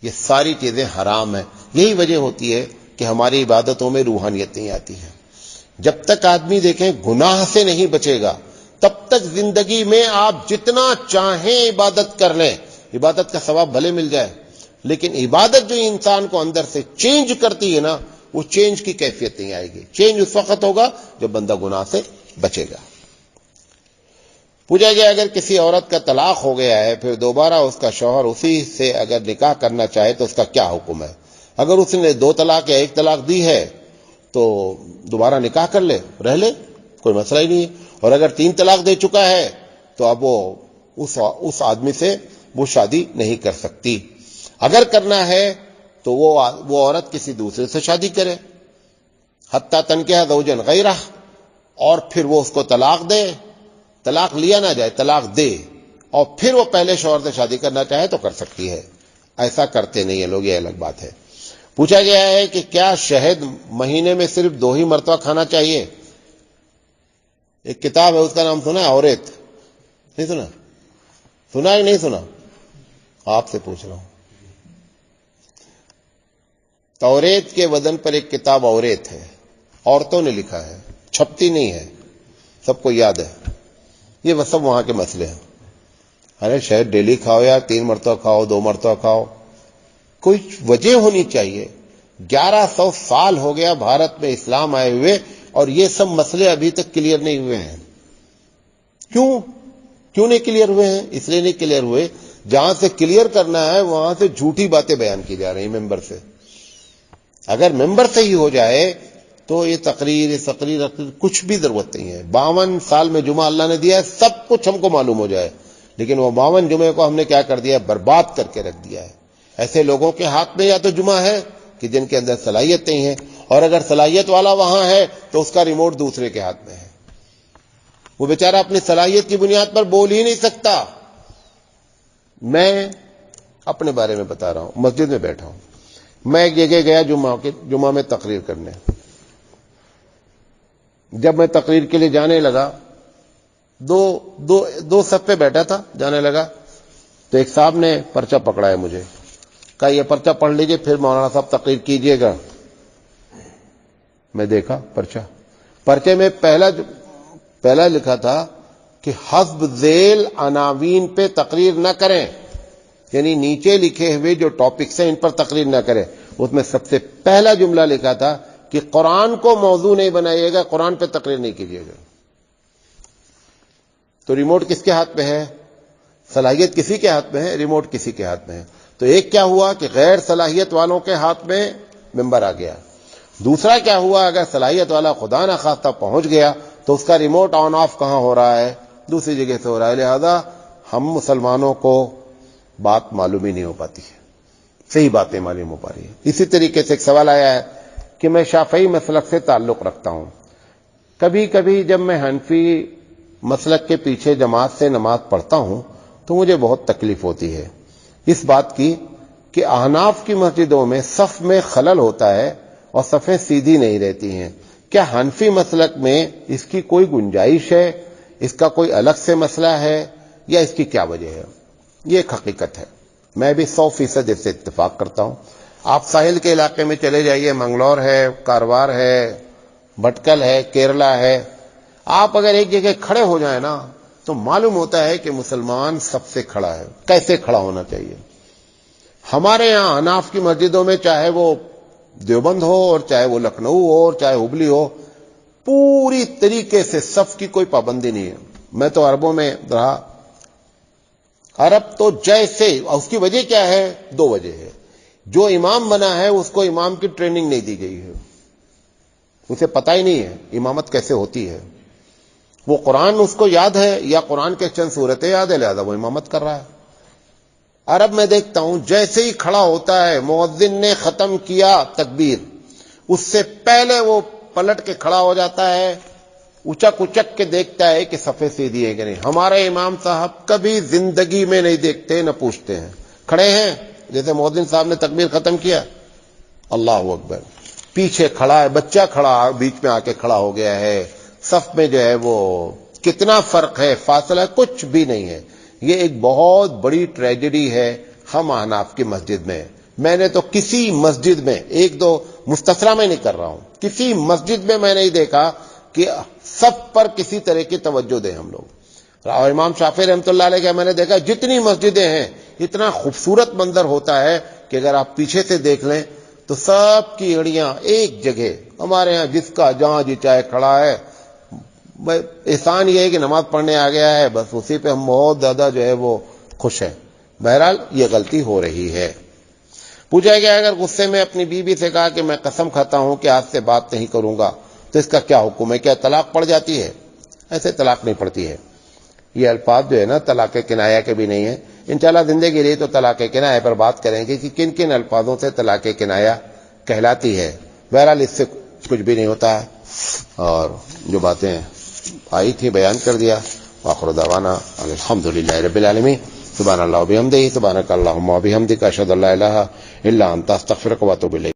یہ ساری چیزیں حرام ہیں. یہی وجہ ہوتی ہے کہ ہماری عبادتوں میں روحانیت نہیں آتی ہے. جب تک آدمی دیکھیں گناہ سے نہیں بچے گا, تب تک زندگی میں آپ جتنا چاہیں عبادت کر لیں, عبادت کا ثواب بھلے مل جائے, لیکن عبادت جو انسان کو اندر سے چینج کرتی ہے نا, وہ چینج کی کیفیت نہیں آئے گی. چینج اس وقت ہوگا جب بندہ گناہ سے بچے گا. پوچھا گیا اگر کسی عورت کا طلاق ہو گیا ہے, پھر دوبارہ اس کا شوہر اسی سے اگر نکاح کرنا چاہے تو اس کا کیا حکم ہے؟ اگر اس نے 2 طلاق یا 1 طلاق دی ہے تو دوبارہ نکاح کر لے, رہ لے, کوئی مسئلہ ہی نہیں ہے. اور اگر 3 طلاق دے چکا ہے تو اب وہ اس آدمی سے وہ شادی نہیں کر سکتی. اگر کرنا ہے تو وہ عورت کسی دوسرے سے شادی کرے, حتی تنکح زوجا غیرہ, اور پھر وہ اس کو طلاق دے, طلاق لیا نہ جائے, طلاق دے, اور پھر وہ پہلے شوہر سے شادی کرنا چاہے تو کر سکتی ہے. ایسا کرتے نہیں ہیں لوگ, یہ الگ بات ہے. پوچھا گیا ہے کہ کیا شہد مہینے میں صرف 2 ہی مرتبہ کھانا چاہیے؟ ایک کتاب ہے اس کا نام سنا ہے عورت, نہیں سنا؟ سنا ہی نہیں سنا؟ آپ سے پوچھ رہا ہوں. توریت کے وزن پر ایک کتاب اوریت ہے، عورتوں نے لکھا ہے، چھپتی نہیں ہے، سب کو یاد ہے. یہ وہ سب وہاں کے مسئلے ہیں. ارے شاید ڈیلی کھاؤ یا 3 مرتبہ کھاؤ، 2 مرتبہ کھاؤ، کوئی وجہ ہونی چاہیے. 1100 سال ہو گیا بھارت میں اسلام آئے ہوئے اور یہ سب مسئلے ابھی تک کلیئر نہیں ہوئے ہیں. کیوں نہیں کلیئر ہوئے ہیں؟ اس لیے نہیں کلیئر ہوئے، جہاں سے کلیئر کرنا ہے وہاں سے جھوٹی باتیں بیان کی جا رہی ہیں ممبر سے. اگر ممبر سے ہی ہو جائے تو یہ تقریر کچھ بھی ضرورت نہیں ہے. 52 سال میں جمعہ اللہ نے دیا ہے، سب کچھ ہم کو معلوم ہو جائے، لیکن وہ 52 جمعے کو ہم نے کیا کر دیا ہے؟ برباد کر کے رکھ دیا ہے. ایسے لوگوں کے ہاتھ میں یا تو جمعہ ہے کہ جن کے اندر صلاحیت نہیں ہے، اور اگر صلاحیت والا وہاں ہے تو اس کا ریموٹ دوسرے کے ہاتھ میں ہے. وہ بیچارہ اپنی صلاحیت کی بنیاد پر بول ہی نہیں سکتا. میں اپنے بارے میں بتا رہا ہوں. مسجد میں بیٹھا ہوں، میں ایک جگہ گیا جمعہ میں تقریر کرنے. جب میں تقریر کے لیے جانے لگا، دو صف پہ بیٹھا تھا، جانے لگا تو ایک صاحب نے پرچہ پکڑا ہے مجھے، کہا یہ پرچہ پڑھ لیجئے پھر مولانا صاحب تقریر کیجئے گا. میں دیکھا پرچے میں پہلا لکھا تھا کہ حسب ذیل عناوین پہ تقریر نہ کریں، یعنی نیچے لکھے ہوئے جو ٹاپکس ہیں ان پر تقریر نہ کریں. اس میں سب سے پہلا جملہ لکھا تھا کہ قرآن کو موضوع نہیں بنائیے گا، قرآن پہ تقریر نہیں کیجیے گا. تو ریموٹ کس کے ہاتھ میں ہے؟ صلاحیت کسی کے ہاتھ میں ہے، ریموٹ کسی کے ہاتھ میں ہے. تو ایک کیا ہوا کہ غیر صلاحیت والوں کے ہاتھ میں ممبر آ گیا. دوسرا کیا ہوا، اگر صلاحیت والا خدا نہ خواستہ پہنچ گیا تو اس کا ریموٹ آن آف کہاں ہو رہا ہے؟ دوسری جگہ سے ہو رہا ہے. لہذا ہم مسلمانوں کو بات معلوم ہی نہیں ہو پاتی ہے، صحیح باتیں معلوم ہو پا رہی ہے. اسی طریقے سے ایک سوال آیا ہے کہ میں شافعی مسلک سے تعلق رکھتا ہوں، کبھی کبھی جب میں حنفی مسلک کے پیچھے جماعت سے نماز پڑھتا ہوں تو مجھے بہت تکلیف ہوتی ہے اس بات کی کہ احناف کی مسجدوں میں صف میں خلل ہوتا ہے اور صفیں سیدھی نہیں رہتی ہیں. کیا حنفی مسلک میں اس کی کوئی گنجائش ہے؟ اس کا کوئی الگ سے مسئلہ ہے یا اس کی کیا وجہ ہے؟ یہ ایک حقیقت ہے، میں بھی 100% اس سے اتفاق کرتا ہوں. آپ ساحل کے علاقے میں چلے جائیے، منگلور ہے، کاروار ہے، بھٹکل ہے، کیرلا ہے، آپ اگر ایک جگہ کھڑے ہو جائیں نا تو معلوم ہوتا ہے کہ مسلمان سب سے کھڑا ہے. کیسے کھڑا ہونا چاہیے؟ ہمارے یہاں حناف کی مسجدوں میں چاہے وہ دیوبند ہو اور چاہے وہ لکھنؤ ہو اور چاہے ہبلی ہو، پوری طریقے سے صف کی کوئی پابندی نہیں ہے. میں تو عربوں میں رہا، عرب تو جیسے، اس کی وجہ کیا ہے؟ 2 وجہ ہے. جو امام بنا ہے اس کو امام کی ٹریننگ نہیں دی گئی ہے، اسے پتہ ہی نہیں ہے امامت کیسے ہوتی ہے. وہ قرآن اس کو یاد ہے یا قرآن کے چند صورتیں یاد ہے، لہذا وہ امامت کر رہا ہے. عرب میں دیکھتا ہوں جیسے ہی کھڑا ہوتا ہے، مؤذن نے ختم کیا تکبیر، اس سے پہلے وہ پلٹ کے کھڑا ہو جاتا ہے، اچک اچک کے دیکھتا ہے کہ صفیں سیدھی ہے کہ نہیں. ہمارے امام صاحب کبھی زندگی میں نہیں دیکھتے، نہ پوچھتے ہیں. کھڑے ہیں، جیسے مؤذن صاحب نے تکبیر ختم کیا، اللہ اکبر، پیچھے کھڑا ہے، بچہ کھڑا بیچ میں آ کے کھڑا ہو گیا ہے. صف میں جو ہے وہ کتنا فرق ہے، فاصلہ کچھ بھی نہیں ہے. یہ ایک بہت بڑی ٹریجڈی ہے ہم احناف کی مسجد میں. میں نے تو کسی مسجد میں، 1-2 مستثریٰ میں نہیں کر رہا ہوں، کسی مسجد میں میں نہیں دیکھا کہ سب پر کسی طرح کی توجہ دیں ہم لوگ. اور امام شافعی رحمۃ اللہ علیہ کا میں نے دیکھا جتنی مسجدیں ہیں اتنا خوبصورت منظر ہوتا ہے کہ اگر آپ پیچھے سے دیکھ لیں تو سب کی ایڑیاں ایک جگہ. ہمارے ہاں جس کا جہاں جی چاہے کھڑا ہے، احسان یہ ہے کہ نماز پڑھنے آ گیا ہے، بس اسی پہ ہم بہت زیادہ جو ہے وہ خوش ہیں. بہرحال یہ غلطی ہو رہی ہے. پوچھا گیا اگر غصے میں اپنی بیوی سے کہا کہ میں قسم کھاتا ہوں کہ آج سے بات نہیں کروں گا تو اس کا کیا حکم ہے؟ کیا طلاق پڑ جاتی ہے؟ ایسے طلاق نہیں پڑتی ہے. یہ الفاظ جو ہے نا طلاق کنایہ کے بھی نہیں ہے. انشاءاللہ زندگی رہی تو طلاق کنایہ پر بات کریں گے کہ کن کن الفاظوں سے طلاق کنایہ کہلاتی ہے. بہرحال اس سے کچھ بھی نہیں ہوتا ہے، اور جو باتیں آئی تھی بیان کر دیا. وآخر دعوانا الحمدللہ رب العالمین. سبحان اللہ و بحمدہ، سبحانک اللہم و بحمدک، اشہد ان لا الہ الا انت، استغفرک و اتوب الیک.